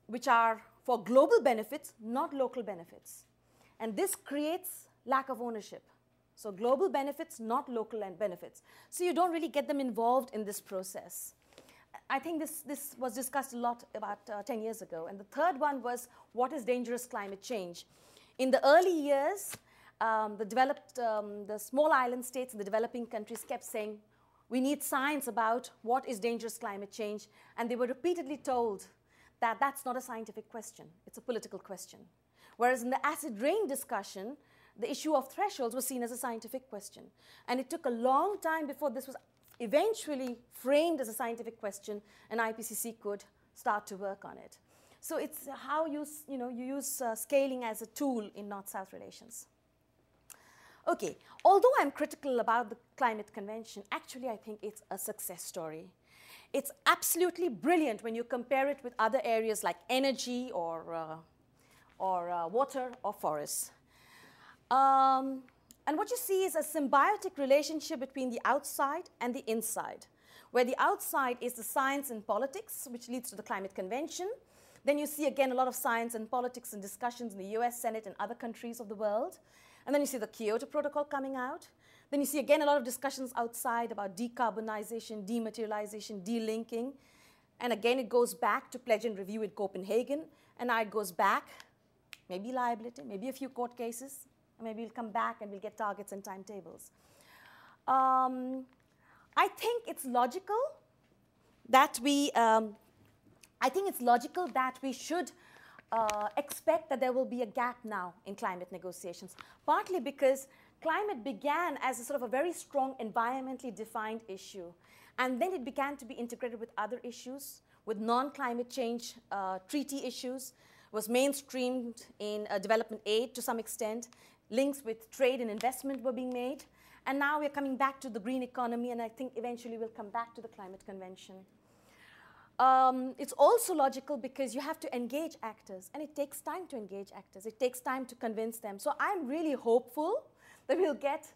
which are for global benefits, not local benefits. And this creates lack of ownership. So global benefits, not local benefits. So you don't really get them involved in this process. I think this was discussed a lot about 10 years ago. And the third one was, what is dangerous climate change? In the early years, the small island states and the developing countries kept saying, we need science about what is dangerous climate change. And they were repeatedly told that that's not a scientific question. It's a political question. Whereas in the acid rain discussion, the issue of thresholds was seen as a scientific question. And it took a long time before this was eventually framed as a scientific question, and IPCC could start to work on it. So it's how you use scaling as a tool in North-South relations. Okay, although I'm critical about the Climate Convention, actually I think it's a success story. It's absolutely brilliant when you compare it with other areas like energy or water or forests. And what you see is a symbiotic relationship between the outside and the inside, where the outside is the science and politics, which leads to the Climate Convention. Then you see, again, a lot of science and politics and discussions in the US Senate and other countries of the world. And then you see the Kyoto Protocol coming out. Then you see, again, a lot of discussions outside about decarbonization, dematerialization, delinking. And again, it goes back to pledge and review in Copenhagen. And now it goes back, maybe liability, maybe a few court cases. And maybe we'll come back and we'll get targets and timetables. I think it's logical that we should expect that there will be a gap now in climate negotiations, partly because climate began as a sort of a very strong environmentally defined issue, and then it began to be integrated with other issues, with non-climate change treaty issues, was mainstreamed in development aid to some extent, links with trade and investment were being made, and now we're coming back to the green economy, and I think eventually we'll come back to the Climate Convention. It's also logical because you have to engage actors, and it takes time to engage actors. It takes time to convince them. So I'm really hopeful that we'll get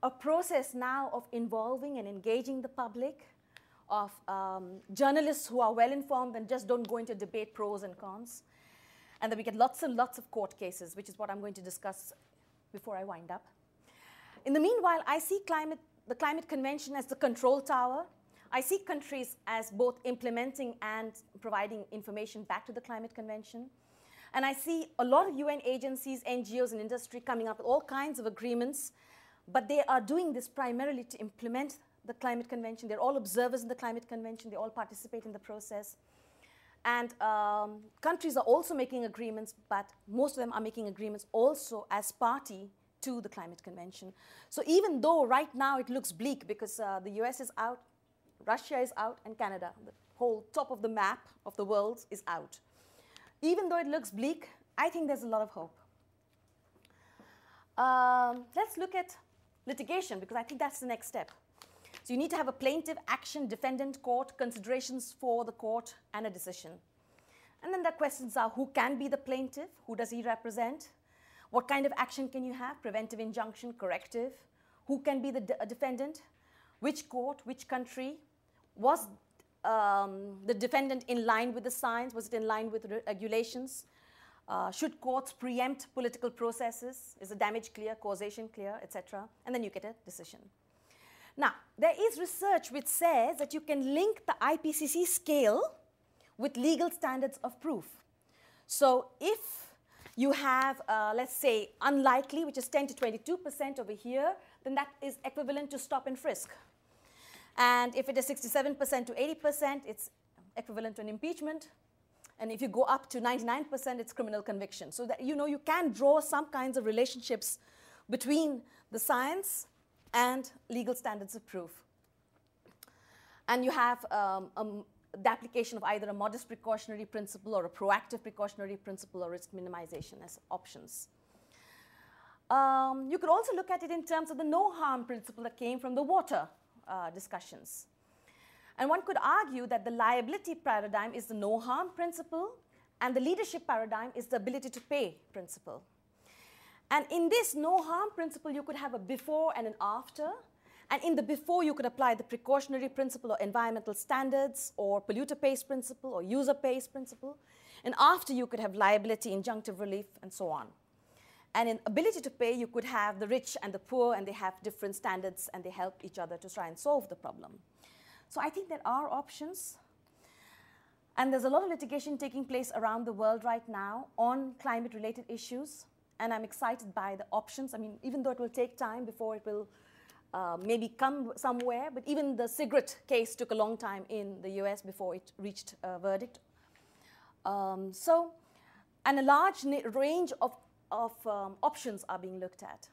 a process now of involving and engaging the public, of journalists who are well-informed and just don't go into debate pros and cons, and that we get lots and lots of court cases, which is what I'm going to discuss before I wind up. In the meanwhile, I see the Climate Convention as the control tower. I see countries as both implementing and providing information back to the Climate Convention. And I see a lot of UN agencies, NGOs, and industry coming up with all kinds of agreements, but they are doing this primarily to implement the Climate Convention. They're all observers in the Climate Convention. They all participate in the process. And countries are also making agreements, but most of them are making agreements also as party to the Climate Convention. So even though right now it looks bleak because the US is out, Russia is out, and Canada, the whole top of the map of the world, is out. Even though it looks bleak, I think there's a lot of hope. Let's look at litigation, because I think that's the next step. So you need to have a plaintiff, action, defendant, court, considerations for the court, and a decision. And then the questions are, who can be the plaintiff? Who does he represent? What kind of action can you have? Preventive, injunction, corrective? Who can be the defendant? Which court, which country? Was the defendant in line with the science? Was it in line with regulations? Should courts preempt political processes? Is the damage clear, causation clear, etc.? And then you get a decision. Now, there is research which says that you can link the IPCC scale with legal standards of proof. So if you have, let's say, unlikely, which is 10 to 22% over here, then that is equivalent to stop and frisk. And if it is 67% to 80%, it's equivalent to an impeachment. And if you go up to 99%, it's criminal conviction. So that, you can draw some kinds of relationships between the science and legal standards of proof. And you have the application of either a modest precautionary principle or a proactive precautionary principle or risk minimization as options. You could also look at it in terms of the no harm principle that came from the water discussions. And one could argue that the liability paradigm is the no harm principle, and the leadership paradigm is the ability to pay principle. And in this no harm principle, you could have a before and an after. And in the before, you could apply the precautionary principle or environmental standards or polluter pays principle or user pays principle. And after, you could have liability, injunctive relief, and so on. And in ability to pay, you could have the rich and the poor, and they have different standards, and they help each other to try and solve the problem. So I think there are options. And there's a lot of litigation taking place around the world right now on climate-related issues. And I'm excited by the options. I mean, even though it will take time before it will maybe come somewhere, but even the cigarette case took a long time in the US before it reached a verdict. And a large range of options are being looked at.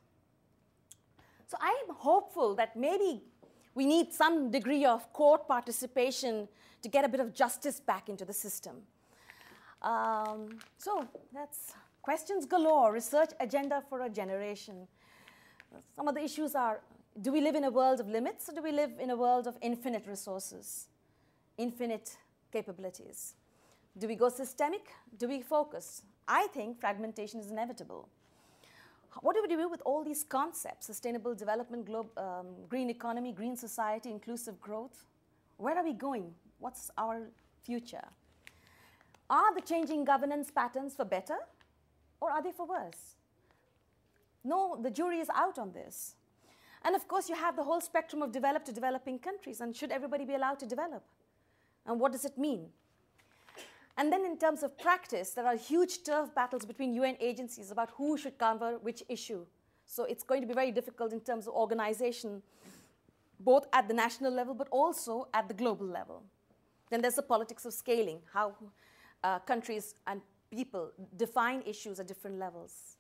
So I'm hopeful that maybe we need some degree of court participation to get a bit of justice back into the system. So that's questions galore, research agenda for a generation. Some of the issues are, do we live in a world of limits, or do we live in a world of infinite resources, infinite capabilities? Do we go systemic? Do we focus? I think fragmentation is inevitable. What do we do with all these concepts? Sustainable development, green economy, green society, inclusive growth. Where are we going? What's our future? Are the changing governance patterns for better, or are they for worse? No, the jury is out on this. And of course, you have the whole spectrum of developed to developing countries. And should everybody be allowed to develop? And what does it mean? And then in terms of practice, there are huge turf battles between UN agencies about who should cover which issue. So it's going to be very difficult in terms of organization, both at the national level, but also at the global level. Then there's the politics of scaling, how countries and people define issues at different levels.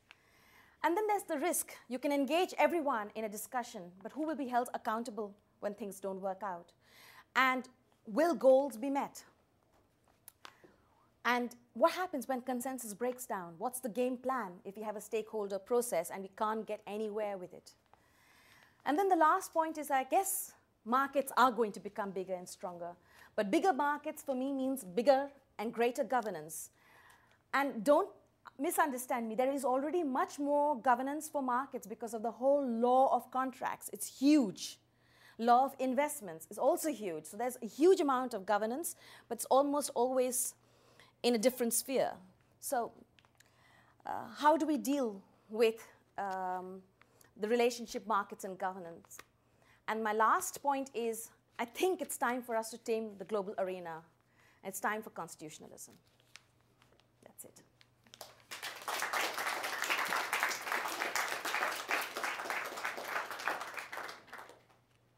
And then there's the risk. You can engage everyone in a discussion, but who will be held accountable when things don't work out? And will goals be met? And what happens when consensus breaks down? What's the game plan if you have a stakeholder process and we can't get anywhere with it? And then the last point is, I guess, markets are going to become bigger and stronger. But bigger markets for me means bigger and greater governance. And don't misunderstand me. There is already much more governance for markets because of the whole law of contracts. It's huge. Law of investments is also huge. So there's a huge amount of governance, but it's almost always in a different sphere. So how do we deal with the relationship markets and governance? And my last point is, I think it's time for us to tame the global arena. It's time for constitutionalism. That's it.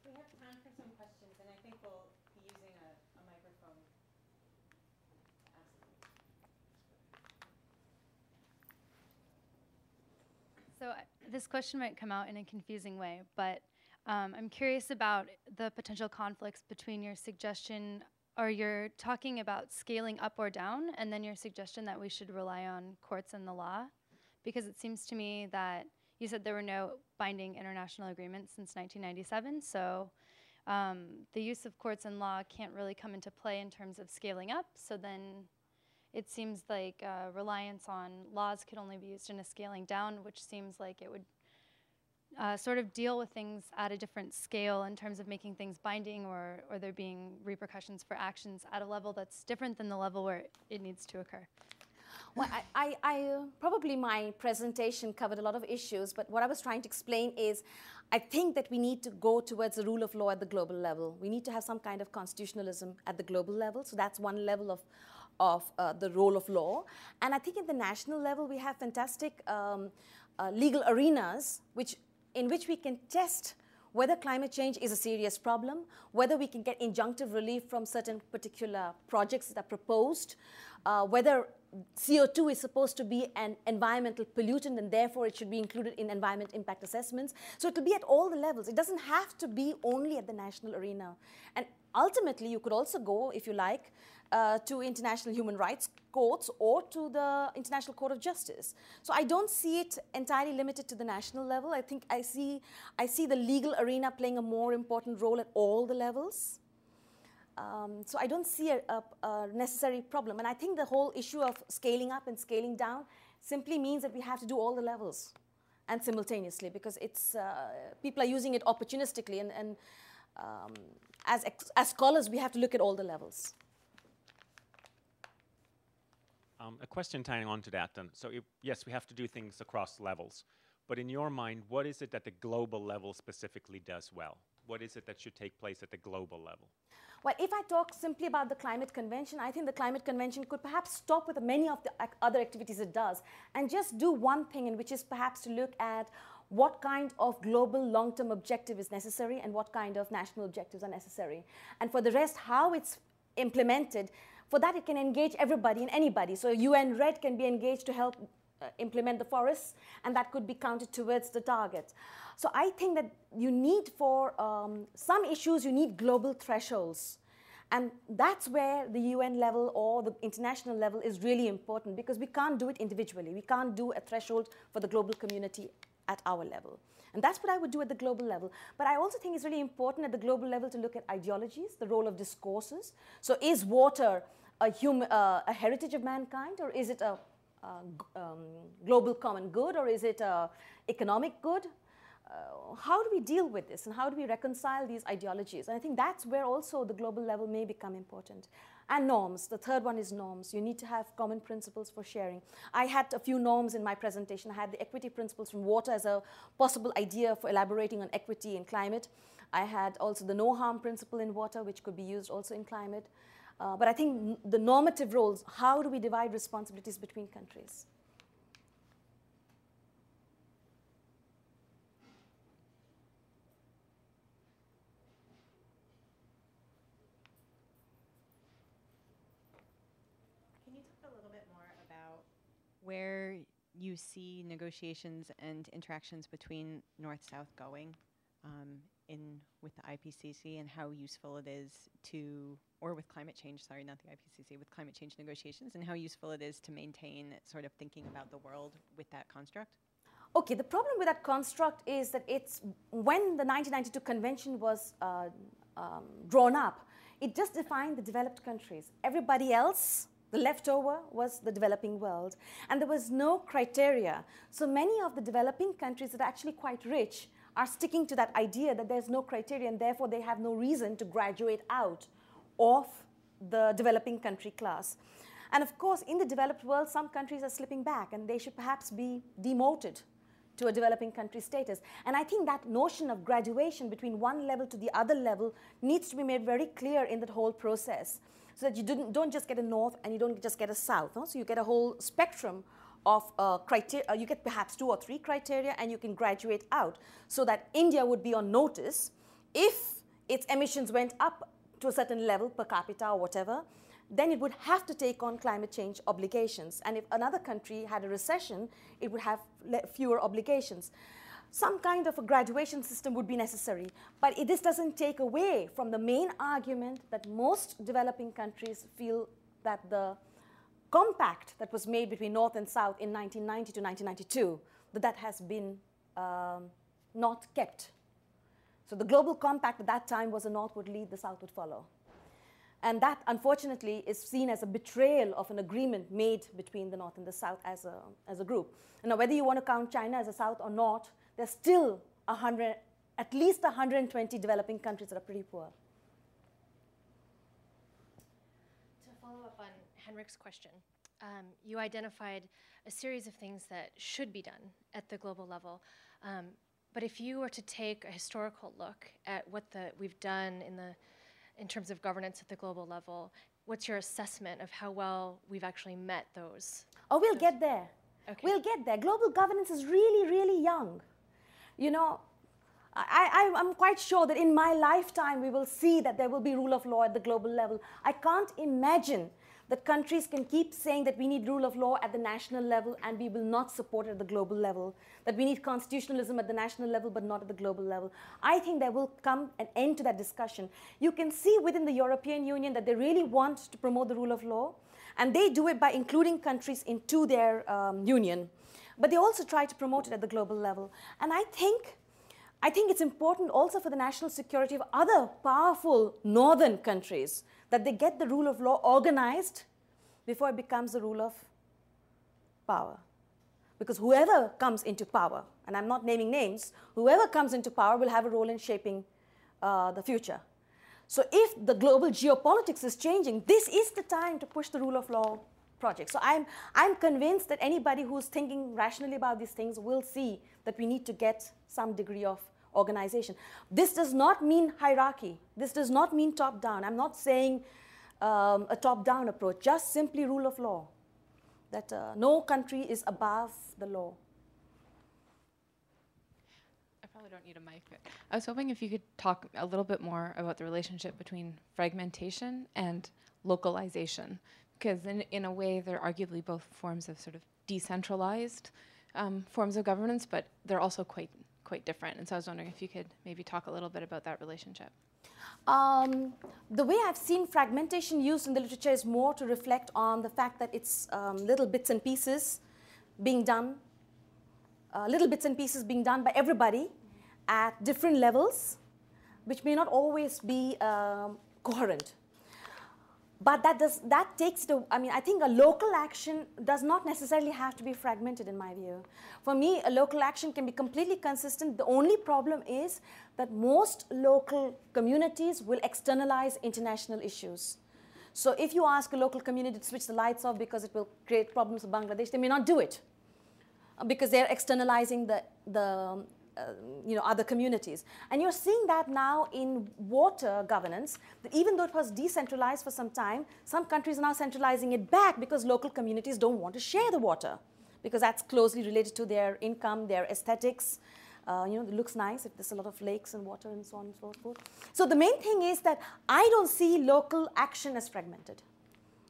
We have time for some questions, and I think we'll be using a microphone. So this question might come out in a confusing way, but I'm curious about the potential conflicts between your suggestion, or you're talking about scaling up or down, and then your suggestion that we should rely on courts and the law. Because it seems to me that you said there were no binding international agreements since 1997, so the use of courts and law can't really come into play in terms of scaling up, so then it seems like reliance on laws could only be used in a scaling down, which seems like it would sort of deal with things at a different scale in terms of making things binding, or there being repercussions for actions at a level that's different than the level where it needs to occur. Well, probably my presentation covered a lot of issues, but what I was trying to explain is I think that we need to go towards the rule of law at the global level. We need to have some kind of constitutionalism at the global level, so that's one level of the role of law. And I think at the national level, we have fantastic legal arenas in which we can test whether climate change is a serious problem, whether we can get injunctive relief from certain particular projects that are proposed, whether CO2 is supposed to be an environmental pollutant and therefore it should be included in environment impact assessments. So it will be at all the levels. It doesn't have to be only at the national arena. And ultimately, you could also go, if you like, to international human rights courts or to the International Court of Justice. So I don't see it entirely limited to the national level. I think I see the legal arena playing a more important role at all the levels. So I don't see a necessary problem. And I think the whole issue of scaling up and scaling down simply means that we have to do all the levels and simultaneously, because it's, people are using it opportunistically. And as scholars, we have to look at all the levels. A question tying on to that then. So yes, we have to do things across levels. But in your mind, what is it that the global level specifically does well? What is it that should take place at the global level? Well, if I talk simply about the Climate Convention, I think the Climate Convention could perhaps stop with many of the other activities it does and just do one thing, and which is perhaps to look at what kind of global long-term objective is necessary and what kind of national objectives are necessary. And for the rest, how it's implemented, for that it can engage everybody and anybody. So UN REDD can be engaged to help implement the forests, and that could be counted towards the target. So I think that you need, for some issues, you need global thresholds. And that's where the UN level or the international level is really important, because we can't do it individually. We can't do a threshold for the global community at our level. And that's what I would do at the global level. But I also think it's really important at the global level to look at ideologies, the role of discourses. So is water a heritage of mankind, or is it a global common good, or is it an economic good? How do we deal with this, and how do we reconcile these ideologies? And I think that's where also the global level may become important. And norms, the third one is norms. You need to have common principles for sharing. I had a few norms in my presentation. I had the equity principles from water as a possible idea for elaborating on equity in climate. I had also the no harm principle in water, which could be used also in climate. But I think the normative roles, how do we divide responsibilities between countries? Can you talk a little bit more about where you see negotiations and interactions between North-South going with the IPCC, and how useful it is to, or with climate change, sorry, not the IPCC, with climate change negotiations, and how useful it is to maintain sort of thinking about the world with that construct? Okay, the problem with that construct is that it's, when the 1992 convention was drawn up, it just defined the developed countries. Everybody else, the leftover, was the developing world. And there was no criteria. So many of the developing countries that are actually quite rich are sticking to that idea that there's no criteria, and therefore they have no reason to graduate out of the developing country class. And of course, in the developed world, some countries are slipping back, and they should perhaps be demoted to a developing country status. And I think that notion of graduation between one level to the other level needs to be made very clear in that whole process, so that you don't just get a north and you don't just get a south. No? So you get a whole spectrum of criteria. You get perhaps 2 or 3 criteria, and you can graduate out, so that India would be on notice if its emissions went up to a certain level per capita or whatever. then it would have to take on climate change obligations. And if another country had a recession, it would have fewer obligations. Some kind of a graduation system would be necessary. But this doesn't take away from the main argument that most developing countries feel that the compact that was made between North and South in 1990 to 1992, that has been not kept. So the global compact at that time was the North would lead, the South would follow. And that, unfortunately, is seen as a betrayal of an agreement made between the North and the South as a group. And now, whether you want to count China as a South or not, there's still at least 120 developing countries that are pretty poor. To follow up on Henrik's question, you identified a series of things that should be done at the global level. But if you were to take a historical look at what we've done in terms of governance at the global level, what's your assessment of how well we've actually met those? Oh, we'll get there. Okay. We'll get there. Global governance is really, really young. You know, I'm quite sure that in my lifetime we will see that there will be rule of law at the global level. I can't imagine that countries can keep saying that we need rule of law at the national level and we will not support it at the global level, that we need constitutionalism at the national level but not at the global level. I think there will come an end to that discussion. You can see within the European Union that they really want to promote the rule of law, and they do it by including countries into their union. But they also try to promote it at the global level. And I think it's important also for the national security of other powerful northern countries that they get the rule of law organized before it becomes the rule of power. Because whoever comes into power, and I'm not naming names, whoever comes into power will have a role in shaping the future. So if the global geopolitics is changing, this is the time to push the rule of law project. So I'm convinced that anybody who's thinking rationally about these things will see that we need to get some degree of organization. This does not mean hierarchy. This does not mean top-down. I'm not saying a top-down approach, just simply rule of law, that no country is above the law. I probably don't need a mic, but I was hoping if you could talk a little bit more about the relationship between fragmentation and localization, because in a way they're arguably both forms of sort of decentralized forms of governance, but they're also quite different. And so I was wondering if you could maybe talk a little bit about that relationship. The way I've seen fragmentation used in the literature is more to reflect on the fact that it's little bits and pieces being done, by everybody at different levels, which may not always be coherent. But I think a local action does not necessarily have to be fragmented in my view. For me, a local action can be completely consistent. The only problem is that most local communities will externalize international issues. So if you ask a local community to switch the lights off because it will create problems for Bangladesh, they may not do it because they're externalizing the other communities. And you're seeing that now in water governance, that even though it was decentralized for some time, some countries are now centralizing it back because local communities don't want to share the water, because that's closely related to their income, their aesthetics. It looks nice if there's a lot of lakes and water and so on and so forth. So the main thing is that I don't see local action as fragmented.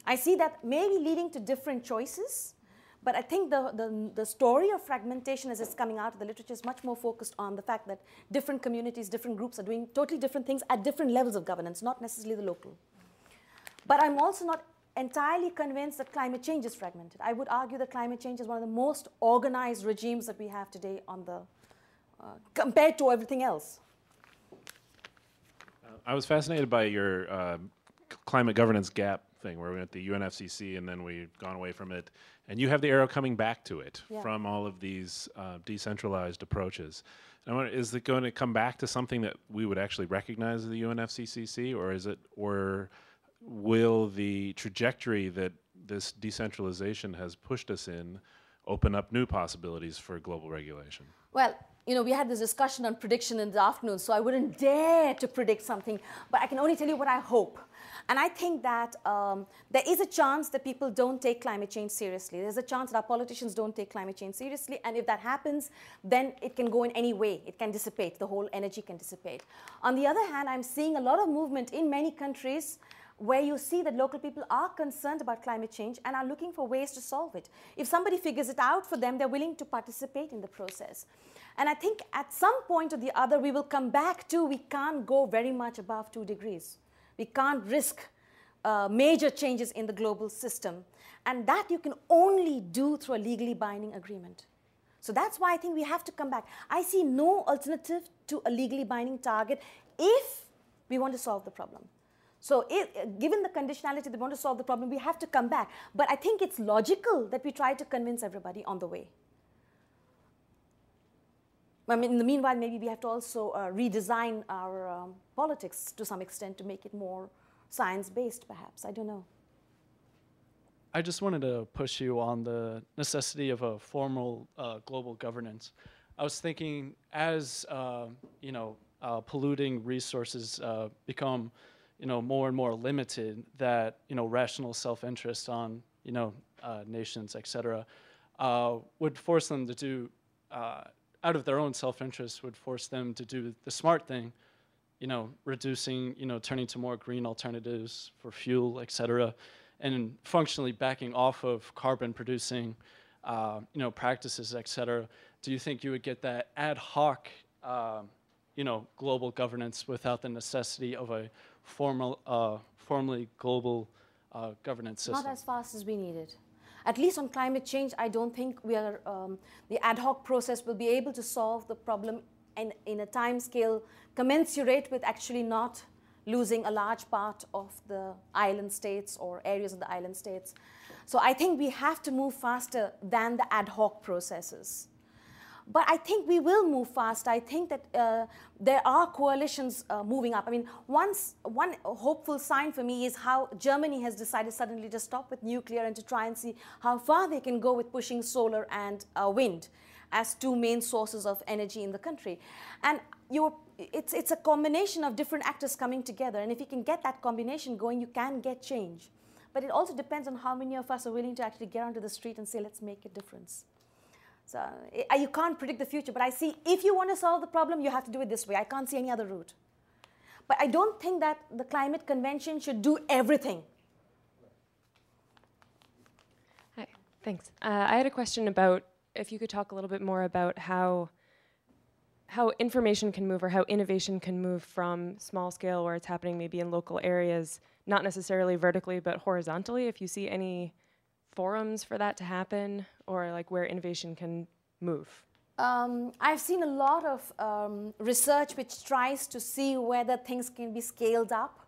I see that maybe leading to different choices. But I think the story of fragmentation as it's coming out of the literature is much more focused on the fact that different communities, different groups are doing totally different things at different levels of governance, not necessarily the local. But I'm also not entirely convinced that climate change is fragmented. I would argue that climate change is one of the most organized regimes that we have today on the, compared to everything else. I was fascinated by your climate governance gap thing, where we went to the UNFCCC and then we've gone away from it. And you have the arrow coming back to it from all of these decentralized approaches. And I wonder, is it going to come back to something that we would actually recognize as the UNFCCC, or will the trajectory that this decentralization has pushed us in open up new possibilities for global regulation? Well, we had this discussion on prediction in the afternoon, so I wouldn't dare to predict something, but I can only tell you what I hope. And I think that there is a chance that people don't take climate change seriously. There's a chance that our politicians don't take climate change seriously, and if that happens, then it can go in any way. It can dissipate. The whole energy can dissipate. On the other hand, I'm seeing a lot of movement in many countries where you see that local people are concerned about climate change and are looking for ways to solve it. If somebody figures it out for them, they're willing to participate in the process. And I think at some point or the other, we will come back to we can't go very much above 2 degrees. We can't risk major changes in the global system. And that you can only do through a legally binding agreement. So that's why I think we have to come back. I see no alternative to a legally binding target if we want to solve the problem. So given the conditionality that we want to solve the problem, we have to come back. But I think it's logical that we try to convince everybody on the way. I mean, in the meanwhile, maybe we have to also redesign our politics to some extent to make it more science-based, perhaps. I don't know. I just wanted to push you on the necessity of a formal global governance. I was thinking, as polluting resources become, more and more limited, that rational self-interest on nations, et cetera, would force them to do, out of their own self-interest, would force them to do the smart thing, reducing, turning to more green alternatives for fuel, et cetera, and functionally backing off of carbon-producing, practices, et cetera. Do you think you would get that ad hoc, global governance without the necessity of a formally global governance system? Not as fast as we need it. At least on climate change, I don't think we are, the ad hoc process will be able to solve the problem in a time scale commensurate with actually not losing a large part of the island states or areas of the island states. So I think we have to move faster than the ad hoc processes. But I think we will move fast. I think that there are coalitions moving up. I mean, one hopeful sign for me is how Germany has decided suddenly to stop with nuclear and to try and see how far they can go with pushing solar and wind as 2 main sources of energy in the country. And it's a combination of different actors coming together. And if you can get that combination going, you can get change. But it also depends on how many of us are willing to actually get onto the street and say, let's make a difference. So you can't predict the future, but I see if you want to solve the problem, you have to do it this way. I can't see any other route. But I don't think that the climate convention should do everything. Hi, thanks. I had a question about if you could talk a little bit more about how information can move or how innovation can move from small scale where it's happening maybe in local areas, not necessarily vertically, but horizontally, if you see any forums for that to happen, or like where innovation can move? I've seen a lot of research which tries to see whether things can be scaled up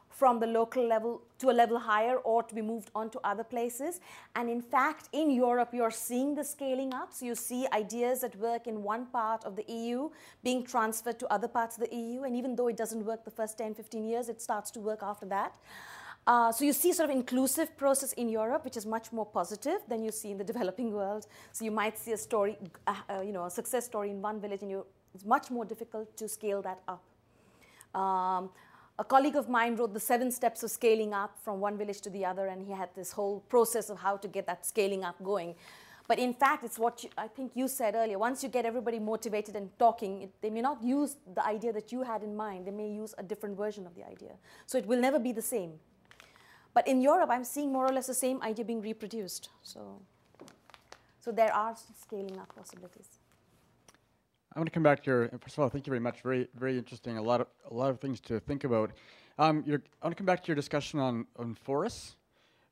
from the local level to a level higher or to be moved on to other places. And in fact, in Europe, you're seeing the scaling up. So you see ideas that work in one part of the EU being transferred to other parts of the EU. And even though it doesn't work the first 10, 15 years, it starts to work after that. So you see sort of inclusive process in Europe, which is much more positive than you see in the developing world. So you might see a story, a success story in one village, and it's much more difficult to scale that up. A colleague of mine wrote the 7 steps of scaling up from one village to the other, and he had this whole process of how to get that scaling up going. But in fact, it's what I think you said earlier. Once you get everybody motivated and talking, they may not use the idea that you had in mind. They may use a different version of the idea. So it will never be the same. But in Europe, I'm seeing more or less the same idea being reproduced. So there are scaling up possibilities. I want to come back to your, first of all, thank you very much. Very, very interesting. A lot of things to think about. I want to come back to your discussion on forests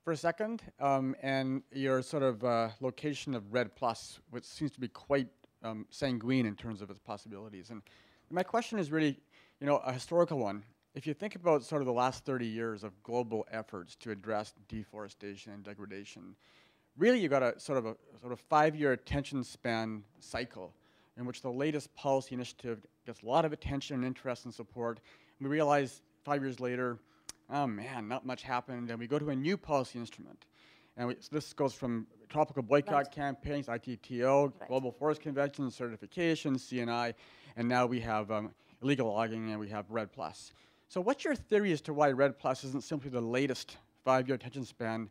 for a second, and your sort of location of REDD+, which seems to be quite sanguine in terms of its possibilities. And my question is really, a historical one. If you think about sort of the last 30 years of global efforts to address deforestation and degradation, really you got a sort of 5-year attention span cycle in which the latest policy initiative gets a lot of attention and interest and support. And we realize 5 years later, oh man, not much happened, and we go to a new policy instrument. And so this goes from tropical boycott campaigns, ITTO, Global Forest Convention, certification, CNI, and now we have illegal logging and we have REDD+. So what's your theory as to why REDD+ isn't simply the latest 5-year attention span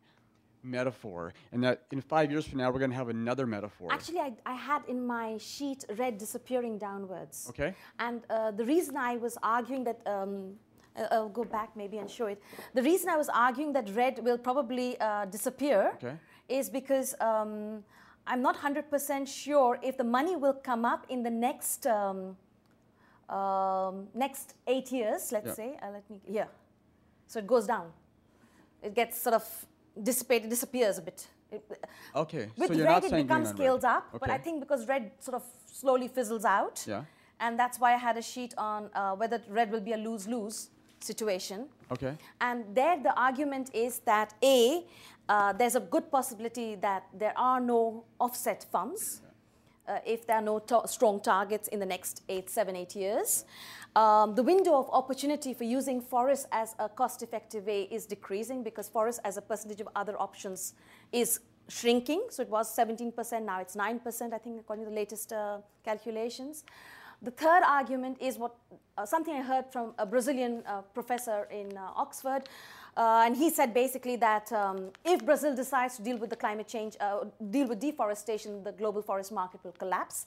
metaphor, and that in 5 years from now we're going to have another metaphor? Actually, I had in my sheet REDD disappearing downwards. Okay. And the reason I was arguing that I'll go back maybe and show it. The reason I was arguing that REDD will probably disappear is because I'm not 100% sure if the money will come up in the next next 8 years, let's say. So it goes down. It gets sort of dissipated, disappears a bit. With so you're REDD, not it becomes scaled up, but I think because REDD sort of slowly fizzles out, and that's why I had a sheet on whether REDD will be a lose-lose situation. And there the argument is that there's a good possibility that there are no offset funds if there are no strong targets in the next 7, 8 years. The window of opportunity for using forests as a cost-effective way is decreasing because forests as a percentage of other options is shrinking. So it was 17%, now it's 9%, I think, according to the latest calculations. The third argument is something I heard from a Brazilian professor in Oxford, and he said basically that if Brazil decides to deal with the climate change, deal with deforestation, the global forest market will collapse.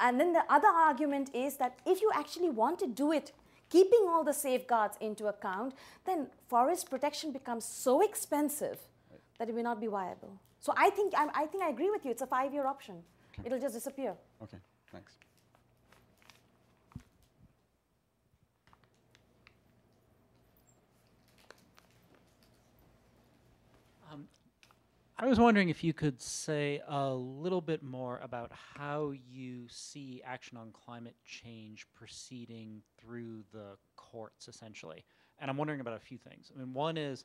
And then the other argument is that if you actually want to do it, keeping all the safeguards into account, then forest protection becomes so expensive that it may not be viable. So I think I agree with you. It's a 5-year option. It'll just disappear. Okay, thanks. I was wondering if you could say a little bit more about how you see action on climate change proceeding through the courts, essentially. And I'm wondering about a few things. I mean, one is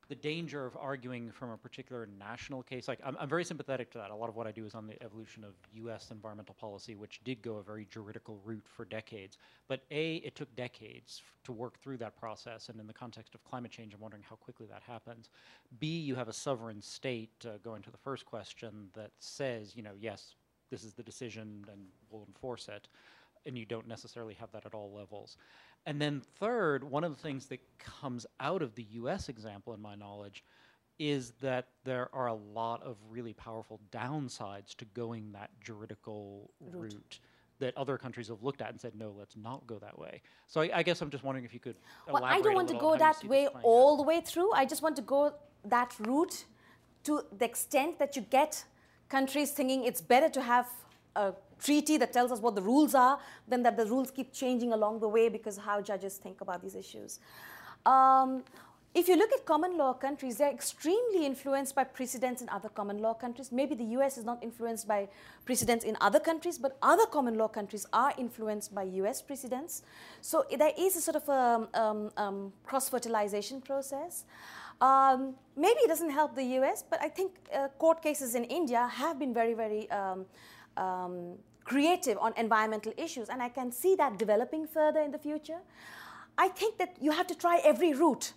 the danger of arguing from a particular national case. Like, I'm very sympathetic to that. A lot of what I do is on the evolution of US environmental policy, which did go a very juridical route for decades. But it took decades to work through that process. And in the context of climate change, I'm wondering how quickly that happens. B, you have a sovereign state, going to the first question, that says, you know, yes, this is the decision and we'll enforce it. And you don't necessarily have that at all levels. And then third, one of the things that comes out of the US example, in my knowledge, is that there are a lot of really powerful downsides to going that juridical route that other countries have looked at and said, no, let's not go that way. So I guess I'm just wondering if you could elaborate I don't want to go that way all the way through. I just want to go that route to the extent that you get countries thinking it's better to have a treaty that tells us what the rules are than that the rules keep changing along the way because of how judges think about these issues. If you look at common law countries, they're extremely influenced by precedents in other common law countries. Maybe the US is not influenced by precedents in other countries, but other common law countries are influenced by US precedents. So there is a sort of a cross-fertilization process. Maybe it doesn't help the US, but I think court cases in India have been very, very creative on environmental issues, and I can see that developing further in the future. I think that you have to try every route.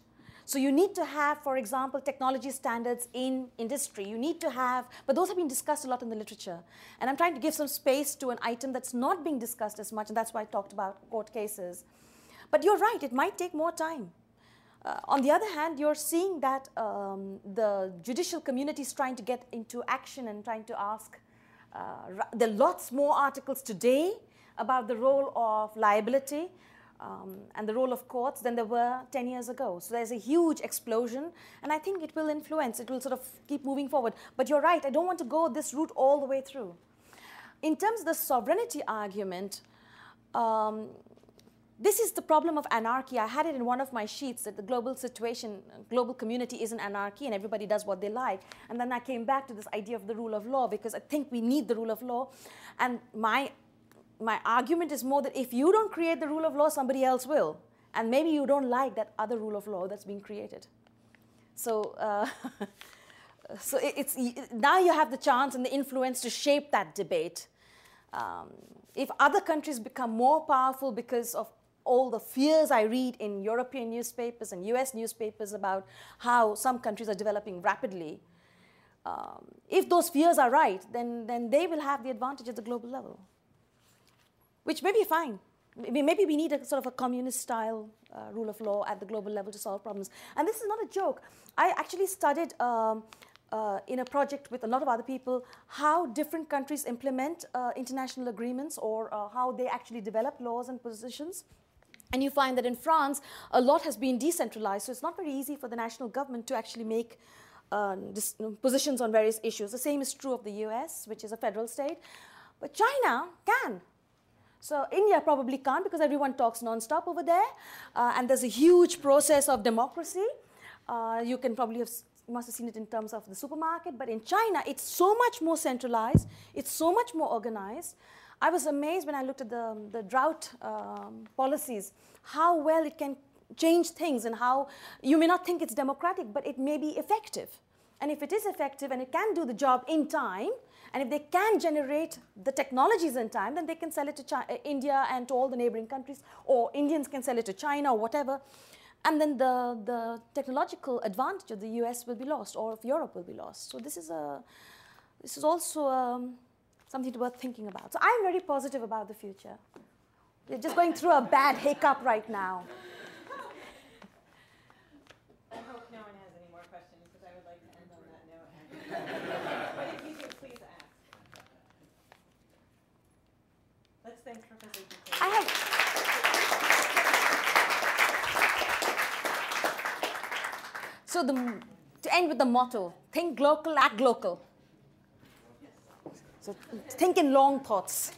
So you need to have, for example, technology standards in industry. You need to have, but those have been discussed a lot in the literature. And I'm trying to give some space to an item that's not being discussed as much, and that's why I talked about court cases. But you're right, it might take more time. On the other hand, you're seeing that the judicial community is trying to get into action and trying to ask. There are lots more articles today about the role of liability and the role of courts than there were 10 years ago. So there's a huge explosion, and I think it will influence, it will sort of keep moving forward. But you're right, I don't want to go this route all the way through. In terms of the sovereignty argument, this is the problem of anarchy. I had it in one of my sheets that the global situation, global community is an anarchy and everybody does what they like. And then I came back to this idea of the rule of law because I think we need the rule of law. And my argument is more that if you don't create the rule of law, somebody else will. And maybe you don't like that other rule of law that's being created. So, now you have the chance and the influence to shape that debate. If other countries become more powerful because of all the fears I read in European newspapers and US newspapers about how some countries are developing rapidly, if those fears are right, then they will have the advantage at the global level, which may be fine. Maybe we need a sort of a communist-style rule of law at the global level to solve problems. And this is not a joke. I actually studied in a project with a lot of other people, how different countries implement international agreements or how they actually develop laws and positions. And you find that in France, a lot has been decentralized, so it's not very easy for the national government to actually make positions on various issues. The same is true of the US, which is a federal state. But China can. So India probably can't because everyone talks nonstop over there. And there's a huge process of democracy. You can probably must have seen it in terms of the supermarket. But in China, it's so much more centralized. It's so much more organized. I was amazed when I looked at the drought policies, how well it can change things and how you may not think it's democratic, but it may be effective. And if it is effective and it can do the job in time, and if they can generate the technologies in time, then they can sell it to India and to all the neighboring countries, or Indians can sell it to China or whatever. And then the technological advantage of the US will be lost, or of Europe will be lost. So this is also something worth thinking about. So I'm very positive about the future. We're just going through a bad hiccup right now. I hope no one has any more questions, because I would like to end on that note. But if you could please ask. Let's thank Professor Gupta. So to end with the motto, think glocal, act glocal. So think in long thoughts.